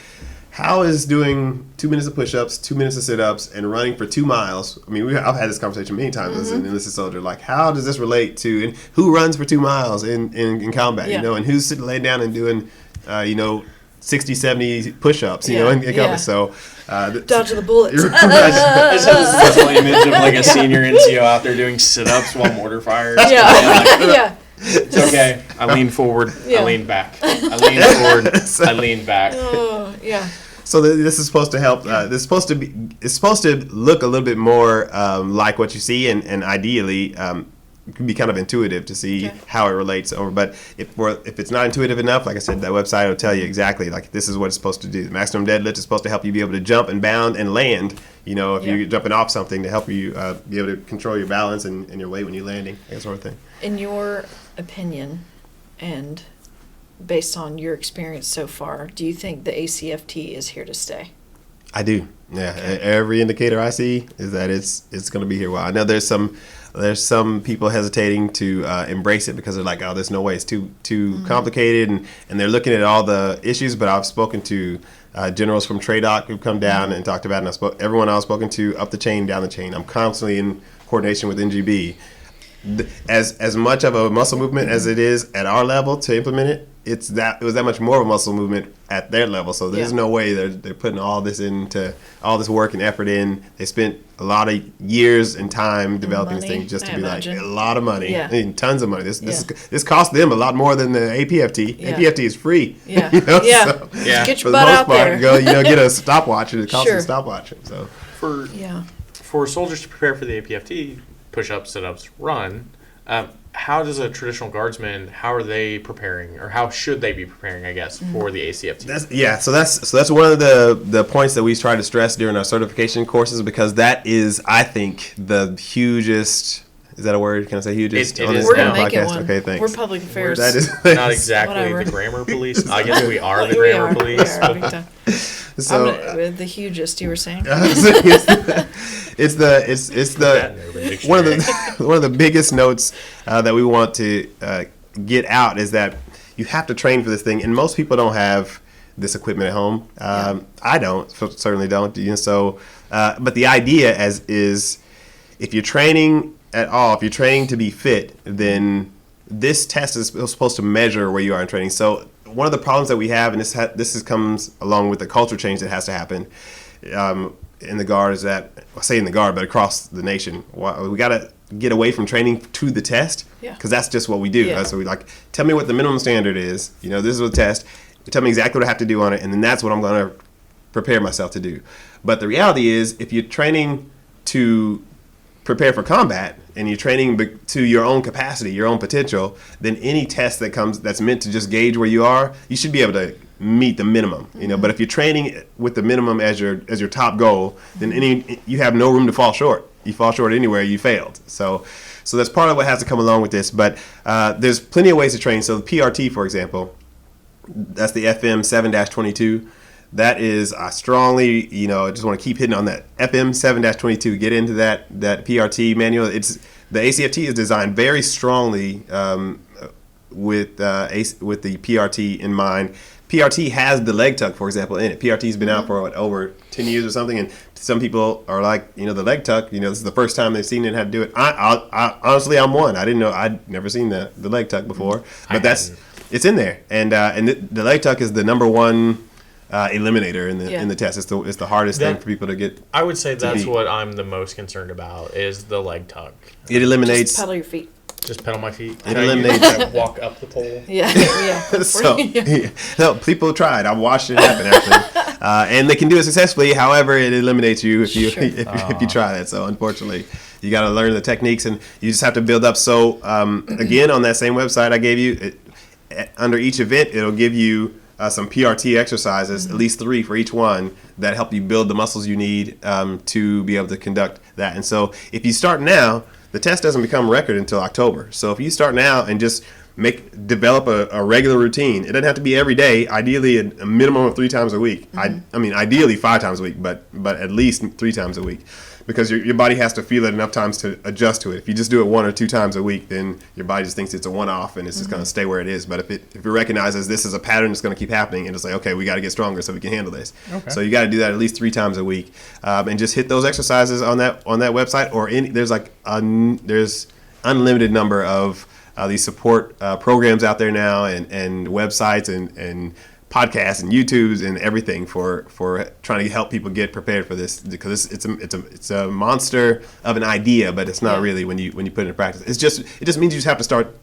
how is doing 2 minutes of push-ups, 2 minutes of sit-ups, and running for 2 miles? I mean, I've had this conversation many times as an enlisted soldier. Like, how does this relate to, and who runs for 2 miles in combat? Yeah. You know, and who's sitting laid down and doing 60, 70 push-ups? You Yeah. know, in Yeah. combat. So Dodging the bullets. I just have this mental image of like a senior NCO out there doing sit-ups while mortar fires. Yeah. Yeah. It's okay. I lean forward. Yeah. I lean back. I lean forward. I lean back. Oh, yeah. So this is supposed to help. It's supposed to look a little bit more like what you see, and ideally it can be kind of intuitive to see Okay. how it relates over. But if it's not intuitive enough, like I said, that website will tell you exactly, like, this is what it's supposed to do. The maximum deadlift is supposed to help you be able to jump and bound and land. You know, if Yeah. you're jumping off something, to help you be able to control your balance and your weight when you're landing, that sort of thing. In your opinion, and based on your experience so far, do you think the ACFT is here to stay? I do. Yeah. Every indicator I see is that it's going to be here a while. I know there's some people hesitating to embrace it because they're like, oh, there's no way, it's too complicated, and they're looking at all the issues. But I've spoken to generals from TRADOC who've come down and talked about it, and everyone I've spoken to up the chain, down the chain. I'm constantly in coordination with NGB. As much of a muscle movement as it is at our level to implement it, it was that much more of a muscle movement at their level. So there's Yeah. no way they're putting all this work and effort in. They spent a lot of years and time developing this money, thing just to I be imagine. like a lot of money. Yeah. I mean, tons of money. This Yeah. this cost them a lot more than the APFT. Yeah. APFT is free. Yeah. You know, Yeah. so Yeah. Get for your the butt most out part, there. go get a stopwatch, and it costs Sure. a stopwatch. So Yeah. For soldiers to prepare for the APFT, push-ups, sit-ups, run, how does a traditional guardsman, how are they preparing, or how should they be preparing, I guess, for the ACFT? So that's one of the points that we try to stress during our certification courses, because that is, I think, the hugest. Is that a word? Can I say hugest? It on is this We're gonna now. make it podcast? one. Okay, thanks. We're public affairs. That is Not exactly Whatever. the grammar police. I guess we are the We grammar are. police. We are, big time. so. The hugest you were saying. It's the one of the biggest notes that we want to get out is that you have to train for this thing, and most people don't have this equipment at home. I certainly don't. You know, so, but the idea is if you're training at all, if you're training to be fit, then this test is supposed to measure where you are in training. So one of the problems that we have, and this comes along with the culture change that has to happen in the Guard, is that, I say in the Guard, but across the nation, we got to get away from training to the test, because that's just what we do. Yeah. So we tell me what the minimum standard is. You know, this is a test. Tell me exactly what I have to do on it, and then that's what I'm going to prepare myself to do. But the reality is, if you're training to prepare for combat, and you're training to your own capacity, your own potential, then any test that comes that's meant to just gauge where you are, you should be able to meet the minimum, you know. But if you're training with the minimum as your top goal, then you have no room to fall short. You fall short anywhere, you failed. So that's part of what has to come along with this. But there's plenty of ways to train. So the PRT, for example, that's the FM 7-22. That is, I strongly, you know, just want to keep hitting on that FM 7-22. Get into that PRT manual. It's the ACFT is designed very strongly with the PRT in mind. PRT has the leg tuck, for example, in it. PRT's been out for over 10 years or something, and some people are like, you know, the leg tuck, you know, this is the first time they've seen it and had to do it. I honestly, I'm one. I didn't know, I'd never seen the leg tuck before, but it's in there. And the leg tuck is the number one eliminator in the test. It's the hardest thing for people to get. I would say that's what I'm the most concerned about is the leg tuck. It eliminates. Just pedal your feet. Just pedal my feet. It eliminates. Walk up the pole. Yeah. So no, people tried. I watched it happen actually, and they can do it successfully. However, it eliminates you if you try that. So unfortunately, you got to learn the techniques, and you just have to build up. So again, on that same website I gave you, under each event, it'll give you some PRT exercises, at least 3 for each one, that help you build the muscles you need to be able to conduct that. And so if you start now, the test doesn't become record until October. So if you start now and just develop a regular routine, it doesn't have to be every day. Ideally, a minimum of 3 times a week. I mean, ideally 5 times a week, but at least 3 times a week, because your body has to feel it enough times to adjust to it. If you just do it 1 or 2 times a week, then your body just thinks it's a one-off and it's just going to stay where it is. But if it recognizes this is a pattern that's going to keep happening, and it's like, okay, we got to get stronger so we can handle this. Okay. So you got to do that at least 3 times a week, and just hit those exercises on that website, or there's unlimited number of these support programs out there now, and websites and podcasts and YouTubes and everything for trying to help people get prepared for this, because it's a monster of an idea, but it's not really when you put it in practice. It just means you just have to start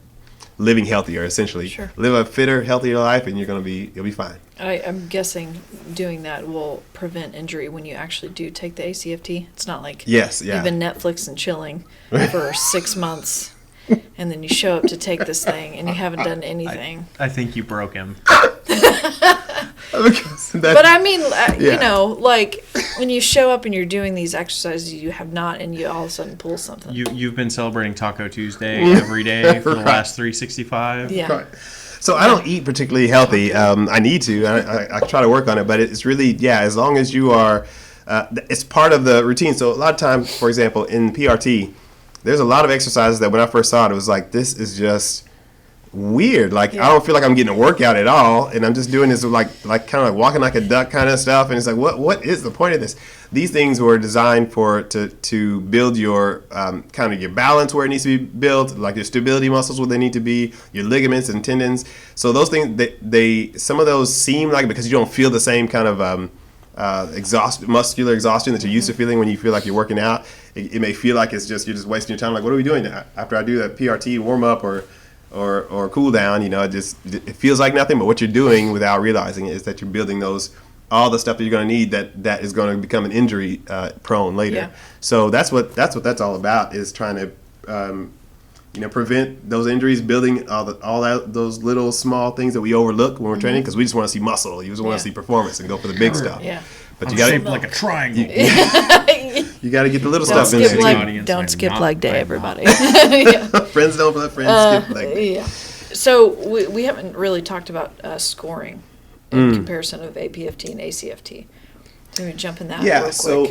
living healthier, essentially. Sure. Live a fitter, healthier life, and you'll be fine. I'm guessing doing that will prevent injury when you actually do take the ACFT. It's not like you've been Netflix and chilling for 6 months, and then you show up to take this thing and you haven't done anything. I think you broke him. But I mean, you know, like when you show up and you're doing these exercises you have not, and you all of a sudden pull something. You've been celebrating Taco Tuesday every day for the last 365. Yeah. Right. So I don't eat particularly healthy. I need to. I try to work on it, but it's really, as long as you are, it's part of the routine. So a lot of times, for example, in PRT, there's a lot of exercises that when I first saw it, it was like, this is just weird. Like, I don't feel like I'm getting a workout at all, and I'm just doing this like kind of like walking like a duck kind of stuff, and it's like, what is the point of this? These things were designed to build your kind of your balance where it needs to be built, like your stability muscles where they need to be, your ligaments and tendons. So those things, some of those seem like, because you don't feel the same kind of muscular exhaustion that you're used to feeling when you feel like you're working out. It may feel like you're just wasting your time. Like, what are we doing after I do a PRT warm up or cool down? You know, it feels like nothing. But what you're doing without realizing it is that you're building all the stuff that you're going to need that is going to become an injury prone later. Yeah. So that's what that's all about, is trying to prevent those injuries, building those little small things that we overlook when we're training, because we just want to see muscle. You just want to see performance and go for the big stuff. Yeah. But you got shaped like a triangle. You got to get the little stuff in there. Don't skip leg day, everybody. Friends don't let friends skip leg day. Yeah. So we haven't really talked about scoring in comparison of APFT and ACFT. So we jump in that real quick. So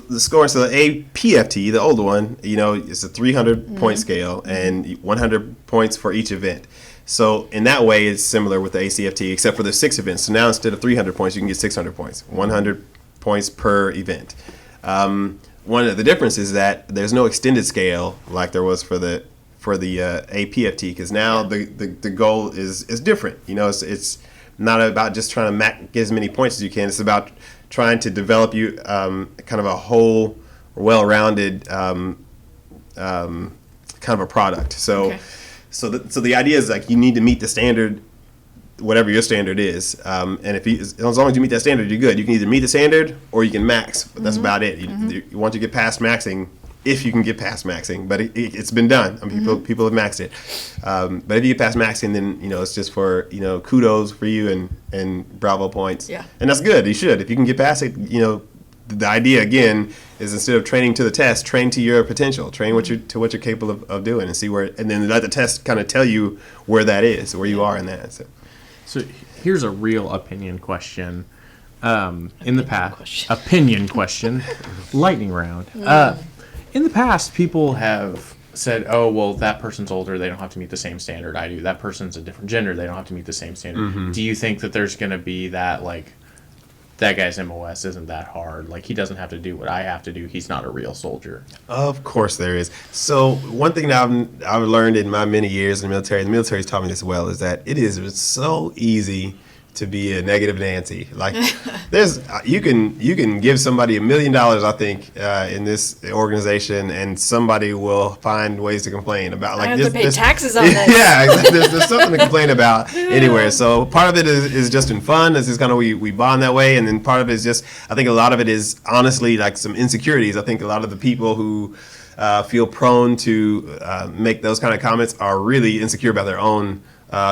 the scoring, so the APFT, the old one, it's a 300-point scale and 100 points for each event. So in that way, it's similar with the ACFT, except for the 6 events. So now instead of 300 points, you can get 600 points, 100 points per event. One of the differences is that there's no extended scale like there was for the APFT, because now the goal is different. It's not about just trying to get as many points as you can. It's about trying to develop you kind of a whole, well-rounded kind of a product. So. Okay. So the idea is, like, you need to meet the standard, whatever your standard is, and as long as you meet that standard, you're good. You can either meet the standard or you can max, but that's about it. Once you get past maxing, if you can get past maxing, but it's been done. I mean, people have maxed it. But if you get past maxing, then, it's just for, kudos for you and bravo points. Yeah. And that's good. You should. If you can get past it, the idea, again, is instead of training to the test, train to your potential. Train what you're capable of doing and see where, and then let the test kind of tell you where that is, where you are in that. So here's a real opinion question. In the past, question. opinion question, lightning round. In the past, people have said, "Oh, well, that person's older; they don't have to meet the same standard I do. That person's a different gender; they don't have to meet the same standard." Do you think that there's going to be that, like, that guy's MOS isn't that hard? Like, he doesn't have to do what I have to do. He's not a real soldier. Of course there is. So one thing that I've learned in my many years in the military's taught me this well, is that it is so easy to be a negative Nancy. Like, you can give somebody $1 million, I think, in this organization, and somebody will find ways to complain about. Like, I have to pay taxes on this. Yeah, exactly. There's something to complain about anywhere. So part of it is just in fun. This is kind of we bond that way, and then part of it is just, I think a lot of it is honestly like some insecurities. I think a lot of the people who feel prone to make those kind of comments are really insecure about their own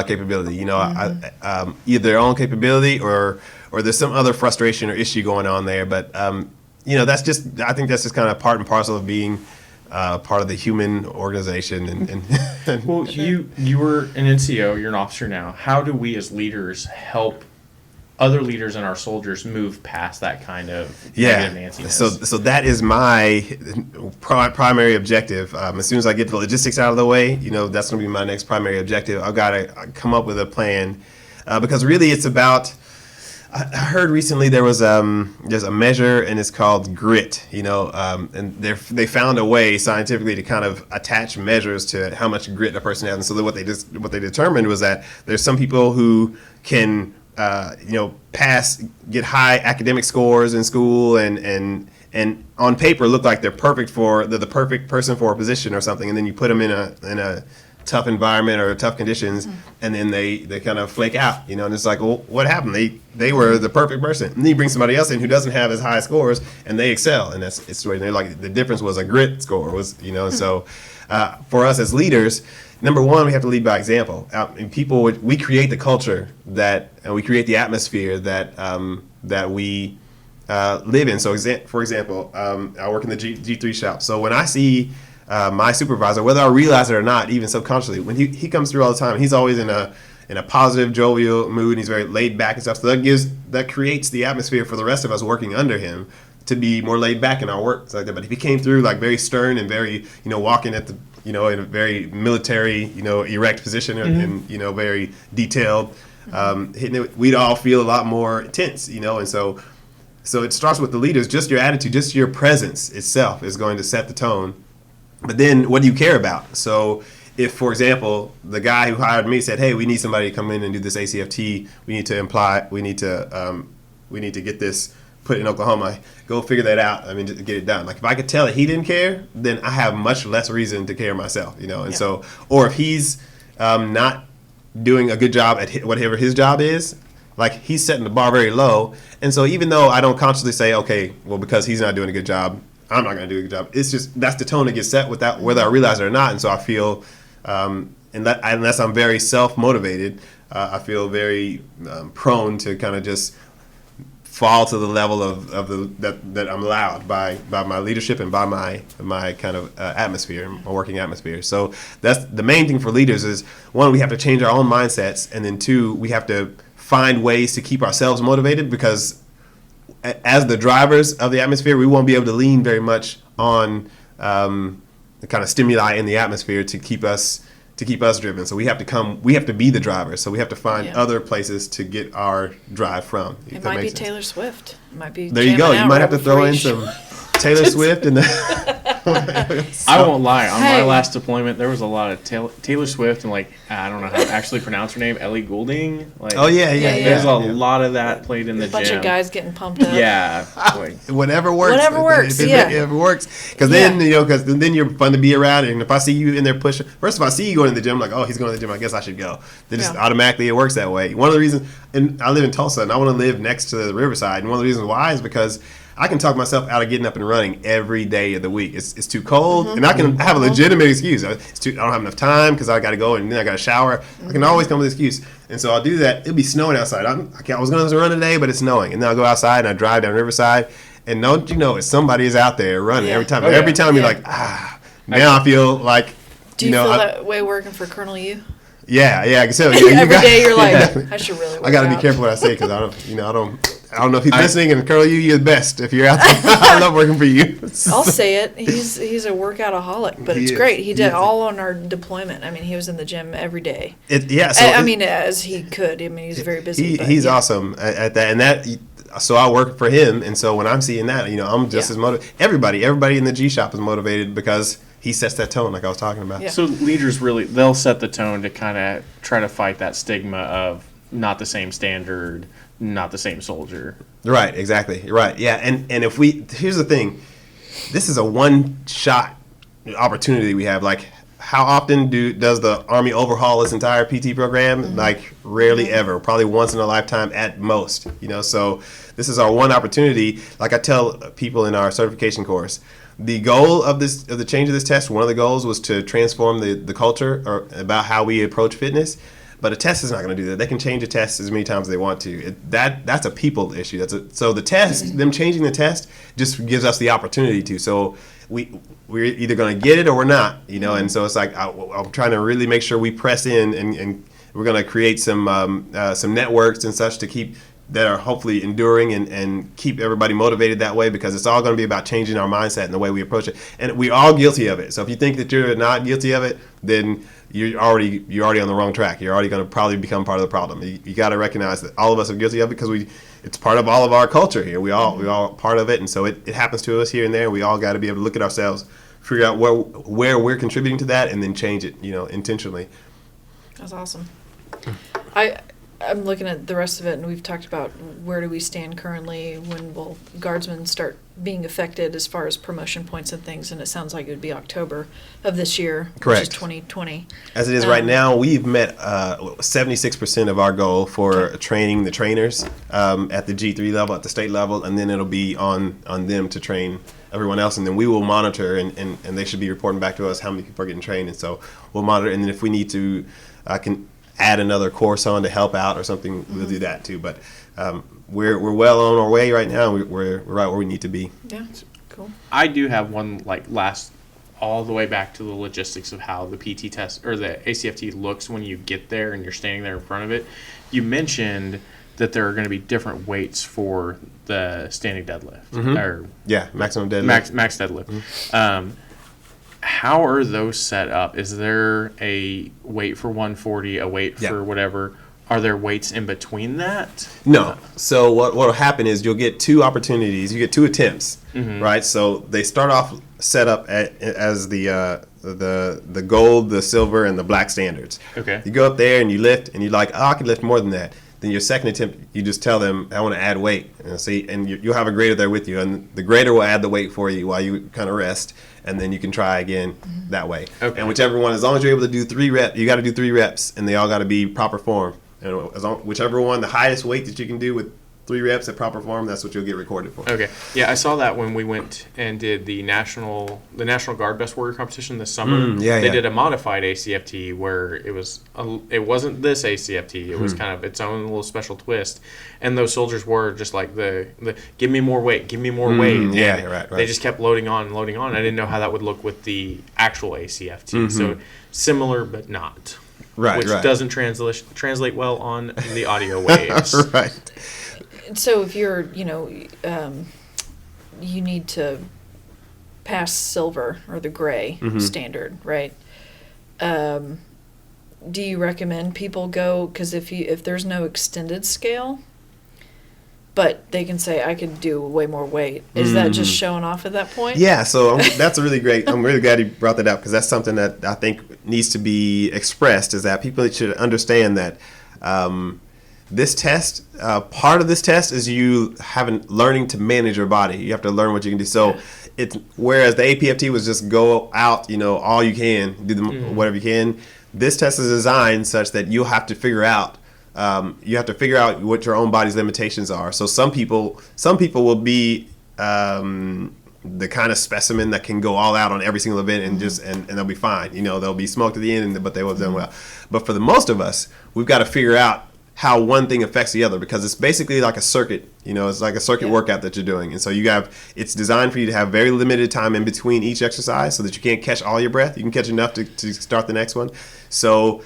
capability, either their own capability or there's some other frustration or issue going on there. But that's just, I think that's just kind of part and parcel of being part of the human organization. And Well, you were an NCO, you're an officer now. How do we as leaders help other leaders and our soldiers move past that kind of negative Nancy-ness? So that is my primary objective. As soon as I get the logistics out of the way, that's going to be my next primary objective. I've got to come up with a plan because really it's about. I heard recently there's a measure and it's called grit. And they found a way scientifically to kind of attach measures to how much grit a person has. And so what they determined was that there's some people who can get high academic scores in school and on paper look like they're the perfect person for a position or something, and then you put them in a tough environment or tough conditions, and then they kind of flake out, and it's like, well, what happened? They were the perfect person, and then you bring somebody else in who doesn't have as high scores, and they excel, and it's they're like, the difference was a grit score was, and so for us as leaders, number one, we have to lead by example. We create the culture and we create the atmosphere that we live in. So, for example, I work in the G3 shop. So when I see my supervisor, whether I realize it or not, even subconsciously, when he comes through all the time, he's always in a positive, jovial mood, and he's very laid back and stuff. So that creates the atmosphere for the rest of us working under him to be more laid back in our work. Like that. But if he came through like very stern and very, walking at the, in a very military, erect position and, very detailed, hitting it, we'd all feel a lot more tense, and so it starts with the leaders. Just your attitude, just your presence itself is going to set the tone. But then what do you care about? So if, for example, the guy who hired me said, hey, we need somebody to come in and do this ACFT, we need to get this put in Oklahoma, go figure that out. I mean, just get it done. Like, if I could tell that he didn't care, then I have much less reason to care myself, and so, or if he's not doing a good job at whatever his job is, like, he's setting the bar very low. And so even though I don't consciously say, okay, well, because he's not doing a good job, I'm not going to do a good job. It's just, that's the tone that gets set without, whether I realize it or not. And so I feel, unless I'm very self-motivated, I feel very prone to kind of just fall to the level of that I'm allowed by my leadership and by my kind of atmosphere, my working atmosphere. So that's the main thing for leaders is, one, we have to change our own mindsets, and then two, we have to find ways to keep ourselves motivated, because as the drivers of the atmosphere, we won't be able to lean very much on the kind of stimuli in the atmosphere to keep us driven. So we have to be the driver. So we have to find other places to get our drive from. It might be Taylor Swift. It might be. There you go. You might have to throw in some Taylor Swift and I won't lie. On my last deployment, there was a lot of Taylor Swift and, like, I don't know how to actually pronounce her name, Ellie Goulding. Like, oh yeah. There's a lot of that played in the gym. A bunch of guys getting pumped up. Yeah. Whatever works. Whatever works. If it works, because then then you're fun to be around. And if I see you in there pushing, first if I see you going to the gym, I'm like, oh, he's going to the gym, I guess I should go. Then just automatically it works that way. One of the reasons, and I live in Tulsa, and I want to live next to the riverside, and one of the reasons why is because I can talk myself out of getting up and running every day of the week. It's too cold, and I can have a legitimate excuse. I don't have enough time because I got to go and then I got to shower. I can always come with an excuse, and so I'll do that. It'll be snowing outside. I was going to run today, but it's snowing, and then I'll go outside and I drive down Riverside, and don't you know, somebody is out there running every time. Every time you're like, now I feel like. Do you feel that way working for Colonel U? Yeah. So every day you're like, I should really. I got to be careful what I say because I don't know if he's listening. And Colonel U, you're the best. If you're out there, I love working for you. I'll say it. He's a workoutaholic, but it's great. He did all on our deployment. I mean, he was in the gym every day. As he could. I mean, he's very busy. He's awesome at that, and that. So I work for him, and so when I'm seeing that, I'm just as motivated. Everybody in the G shop is motivated because he sets that tone, like I was talking about. Yeah. So leaders they'll set the tone to kind of try to fight that stigma of not the same standard, not the same soldier. Right, exactly. Right, yeah. And here's the thing, this is a one-shot opportunity we have. Like, how often does the Army overhaul its entire PT program? Mm-hmm. Like, rarely ever. Probably once in a lifetime at most. So this is our one opportunity. Like I tell people in our certification course, the goal of the change of this test, one of the goals was to transform the culture or about how we approach fitness. But a test is not going to do that. They can change a test as many times as they want to. That's a people issue. So the test, them changing the test, just gives us the opportunity to. So we're either going to get it or we're not. And so it's like I'm trying to really make sure we press in, and we're going to create some networks and such to keep that are hopefully enduring and keep everybody motivated that way, because it's all going to be about changing our mindset and the way we approach it. And we're all guilty of it. So if you think that you're not guilty of it, then you're already on the wrong track. You're already going to probably become part of the problem. You got to recognize that all of us are guilty of it because it's part of all of our culture here. We all part of it, and so it happens to us here and there. We all got to be able to look at ourselves, figure out where we're contributing to that, and then change it, intentionally. That's awesome. I'm looking at the rest of it, and we've talked about where do we stand currently, when will guardsmen start being affected as far as promotion points and things, and it sounds like it would be October of this year, correct, which is 2020. As it is right now, we've met 76% of our goal for training the trainers at the G3 level, at the state level, and then it'll be on them to train everyone else, and then we will monitor, and they should be reporting back to us how many people are getting trained, and so we'll monitor, and then if we need to can add another course on to help out or something, we'll do that too. But we're well on our way right now. We're right where we need to be. Yeah, cool. I do have one last all the way back to the logistics of how the PT test or the ACFT looks when you get there and you're standing there in front of it. You mentioned that there are going to be different weights for the standing deadlift. Mm-hmm. Maximum deadlift. Max deadlift. Mm-hmm. How are those set up? Is there a weight for 140, a weight for whatever? Are there weights in between that? No. So what will happen is you'll get two opportunities. You get two attempts, right? So they start off set up as the gold, the silver, and the black standards. Okay. You go up there and you lift, and you're like, I can lift more than that. Then your second attempt, you just tell them, I want to add weight. And you'll have a grader there with you, and the grader will add the weight for you while you kind of rest, and then you can try again that way. Okay. And whichever one, as long as you're able to do 3 reps, you got to do 3 reps, and they all got to be proper form. And whichever one, the highest weight that you can do with 3 reps at proper form, that's what you'll get recorded for. Okay. Yeah, I saw that when we went and did the National Guard Best Warrior competition this summer. They did a modified ACFT where it wasn't this ACFT. It was kind of its own little special twist. And those soldiers were just like the give me more weight, give me more weight. And right. They just kept loading on and loading on. I didn't know how that would look with the actual ACFT. So similar but not. Right. Which doesn't translate well on the audio waves. Right. So if you're, you need to pass silver or the gray standard, right? Do you recommend people go, because if there's no extended scale, but they can say, I could do way more weight, is that just showing off at that point? Yeah, so that's a really great, I'm really glad you brought that up, because that's something that I think needs to be expressed, is that people should understand that this test, part of this test is you learning to manage your body. You have to learn what you can do. So whereas the APFT was just go out, all you can, do whatever you can, this test is designed such that you'll have to figure out what your own body's limitations are. So some people will be the kind of specimen that can go all out on every single event and and they'll be fine. They'll be smoked at the end, but they will have done well. But for the most of us, we've got to figure out how one thing affects the other, because it's basically like a circuit. It's like a circuit workout that you're doing. And so it's designed for you to have very limited time in between each exercise so that you can't catch all your breath. You can catch enough to start the next one. So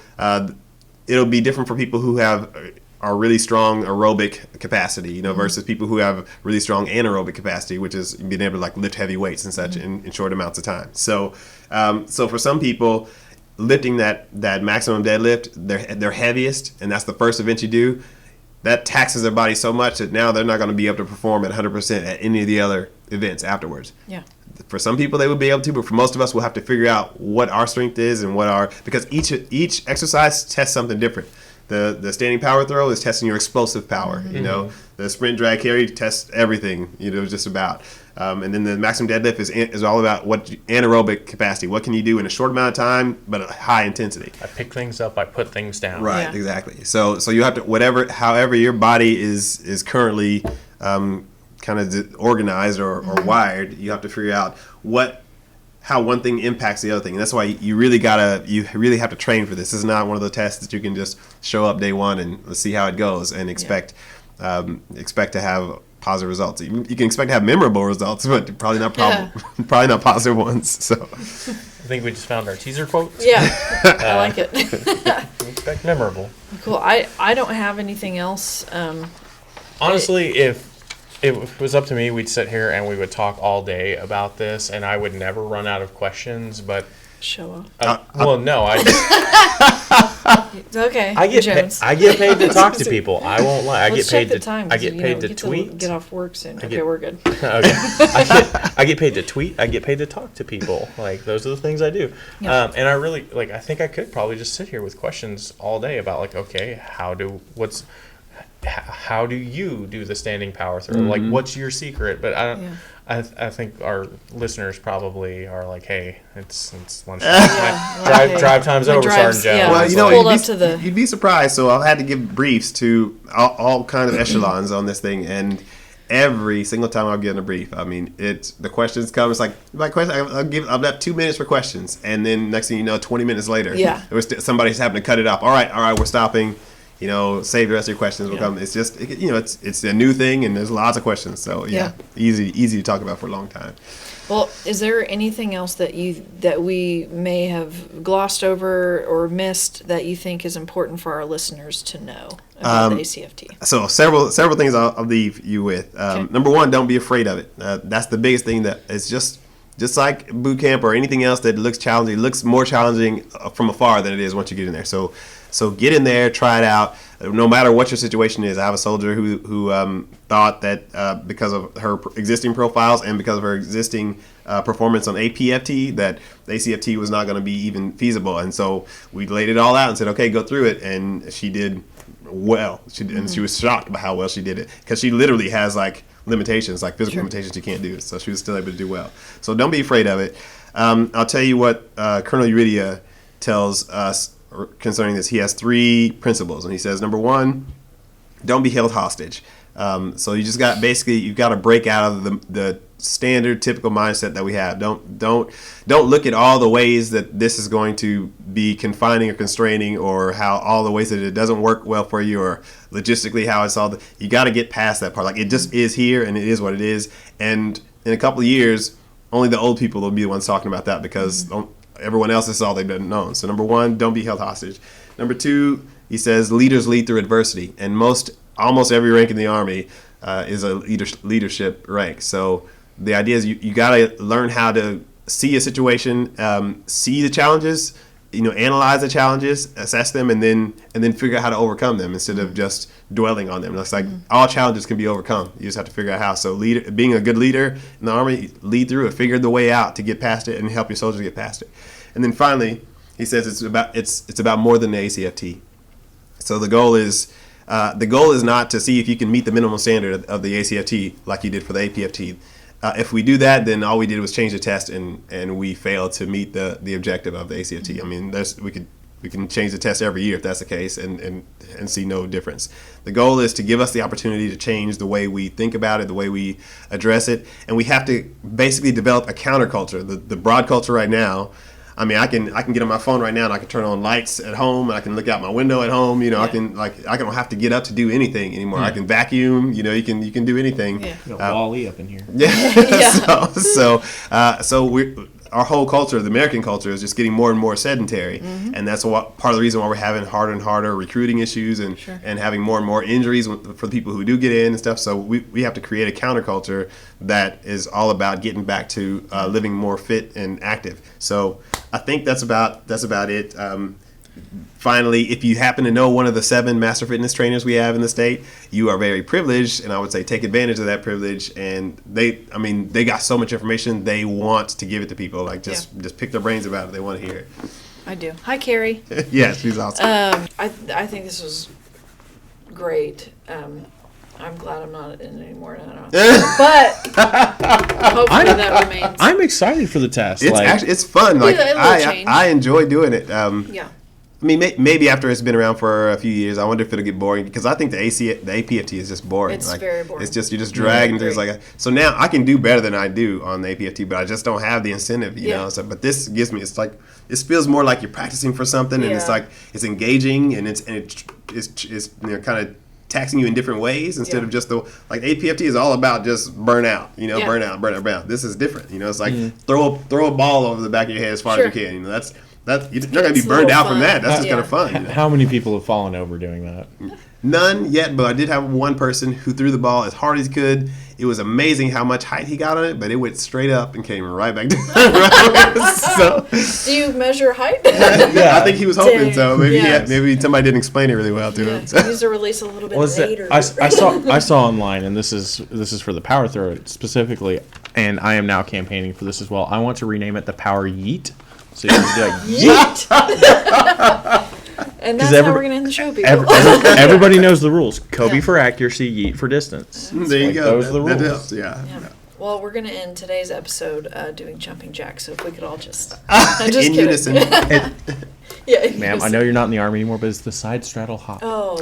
it'll be different for people who are really strong aerobic capacity, versus people who have really strong anaerobic capacity, which is being able to like lift heavy weights and such in short amounts of time. So for some people, lifting that maximum deadlift, their heaviest, and that's the first event you do, that taxes their body so much that now they're not going to be able to perform at 100% at any of the other events afterwards. Yeah. For some people, they would be able to, but for most of us, we'll have to figure out what our strength is and because each exercise tests something different. The standing power throw is testing your explosive power. The sprint drag carry tests everything. Just about. And then the maximum deadlift is all about what anaerobic capacity. What can you do in a short amount of time, but at high intensity? I pick things up, I put things down. Right, Yeah. exactly. So you have to however your body is currently kind of organized or wired. You have to figure out how one thing impacts the other thing. And that's why you really have to train for this. This is not one of the tests that you can just show up day one and let's see how it goes and expect to have positive results. You can expect to have memorable results, but probably not probably not positive ones. So I think we just found our teaser quotes. Yeah, I like it. Expect memorable. Cool. I don't have anything else. Honestly, if it was up to me, we'd sit here and we would talk all day about this, and I would never run out of questions. But Show off. well, no, It's okay. I get Jones. I get paid to talk to people. I won't lie. I Let's get paid check the to time, I 'cause, get paid to get tweet. get off work soon. Okay, get- we're good. Okay. I get paid to tweet. I get paid to talk to people. Like, those are the things I do. Yeah. And I really, I think I could probably just sit here with questions all day about, okay, how do you do the standing power throw? Like, what's your secret? But I think our listeners probably are like, hey, it's lunchtime. Drive time's My over, drive's- Sergeant Jones. yeah. Well, Pulled up to the- you'd be surprised. So I've had to give briefs to all kind of echelons on this thing, and every single time I've given a brief, I mean, the questions come. It's like my question. I've left 2 minutes for questions, and then next thing you know, 20 minutes later, Yeah. there was somebody's happened to cut it off. All right, we're stopping. Save the rest of your questions. We'll come. It's just, it's a new thing, and there's lots of questions. So easy to talk about for a long time. Well, is there anything else that we may have glossed over or missed that you think is important for our listeners to know about the ACFT? So several things I'll leave you with. Number one, don't be afraid of it. That's the biggest thing. That it's just like boot camp or anything else that looks challenging. It looks more challenging from afar than it is once you get in there. So get in there, try it out. No matter what your situation is. I have a soldier who thought that because of her existing profiles and because of her existing performance on APFT, that the ACFT was not going to be even feasible. And so we laid it all out and said, okay, go through it. And she did well. And she was shocked by how well she did it, because she literally has limitations, physical limitations she can't do. So she was still able to do well. So don't be afraid of it. I'll tell you what Colonel Uridia tells us concerning this. He has 3 principles, and he says, number 1, don't be held hostage. So you just you've got to break out of the standard typical mindset that we have. Don't look at all the ways that this is going to be confining or constraining, or how all the ways that it doesn't work well for you, or logistically how it's all. You got to get past that part. It just is here, and it is what it is. And in a couple of years, only the old people will be the ones talking about that, because everyone else is all they've been known. So number 1, don't be held hostage. Number 2, he says leaders lead through adversity, and almost every rank in the Army is a leadership rank. So the idea is you got to learn how to see a situation, see the challenges, analyze the challenges, assess them, and then figure out how to overcome them instead of just dwelling on them. It's like all challenges can be overcome. You just have to figure out how. So being a good leader in the Army, lead through it, figure the way out to get past it, and help your soldiers get past it. And then finally, he says it's about more than the ACFT. So the goal is not to see if you can meet the minimum standard of the ACFT like you did for the APFT. If we do that, then all we did was change the test, and we failed to meet the objective of the ACFT. I mean, we could We can change the test every year if that's the case, and see no difference. The goal is to give us the opportunity to change the way we think about it, the way we address it, and we have to basically develop a counterculture. The broad culture right now, I mean, I can get on my phone right now and I can turn on lights at home, and I can look out my window at home. You know, Yeah. I don't have to get up to do anything anymore. I can vacuum. You know, you can do anything. Yeah. You know, Wall-E up in here. Yeah. So our whole culture, the American culture, is just getting more and more sedentary, and that's part of the reason why we're having harder and harder recruiting issues, and having more and more injuries for the people who do get in and stuff. So we have to create a counterculture that is all about getting back to living more fit and active. So I think that's about it. Finally, if you happen to know one of the 7 master fitness trainers we have in the state, you are very privileged, and I would say take advantage of that privilege. And they got so much information, they want to give it to people. Like just pick their brains about it. They want to hear it. I do. Hi, Carrie. Yes, she's awesome. I think this was great. I'm glad I'm not in it anymore. But hopefully that remains. I'm excited for the test. It's fun. Like Yeah, a little change. I enjoy doing it. Yeah. I mean, maybe after it's been around for a few years, I wonder if it'll get boring, because I think the APFT is just boring. It's very boring. It's just, you're just dragging things like that. So now I can do better than I do on the APFT, but I just don't have the incentive, you know. So, but this gives me, it feels more like you're practicing for something, and it's engaging, and it's kind of taxing you in different ways instead of just the APFT is all about just burn out, burn out. This is different, it's like throw a ball over the back of your head as far as you can. That's you're not gonna be burned out from that. That's just kind of fun. How many people have fallen over doing that? None yet, but I did have one person who threw the ball as hard as he could. It was amazing how much height he got on it, but it went straight up and came right back down. So, do you measure height? I think he was hoping so. Maybe maybe somebody didn't explain it really well to him. So. Needs to release a little bit later. I saw online, and this is for the power throw specifically, and I am now campaigning for this as well. I want to rename it the Power Yeet. So you can do Yeet. And that's how we're going to end the show, people. Everybody knows the rules. Kobe for accuracy, Yeet for distance. There you go. Those are the rules. That helps, yeah. Well, we're going to end today's episode doing jumping jacks, so if we could all just... I'm just in kidding. unison. Ma'am, I know you're not in the Army anymore, but it's the side straddle hop. Oh,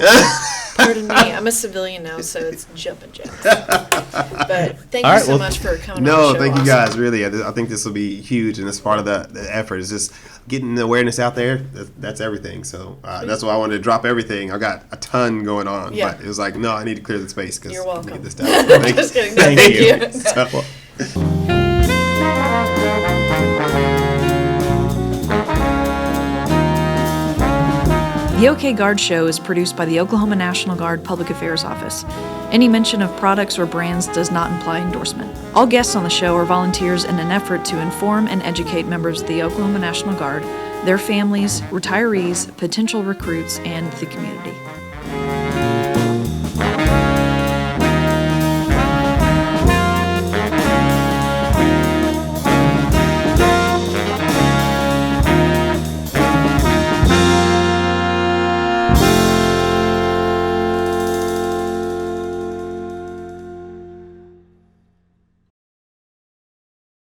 pardon me. I'm a civilian now, so it's jumping jacks. But thank you so much for coming on the show. Thank you guys. Really, I think this will be huge, and it's part of the effort. It's just getting the awareness out there. That's everything. So that's why I wanted to drop everything. I got a ton going on, but it was like, no, I need to clear the space because you're welcome. Get this done. Just kidding. Thank you. The OK Guard Show is produced by the Oklahoma National Guard Public Affairs Office. Any mention of products or brands does not imply endorsement. All guests on the show are volunteers in an effort to inform and educate members of the Oklahoma National Guard, their families, retirees, potential recruits, and the community.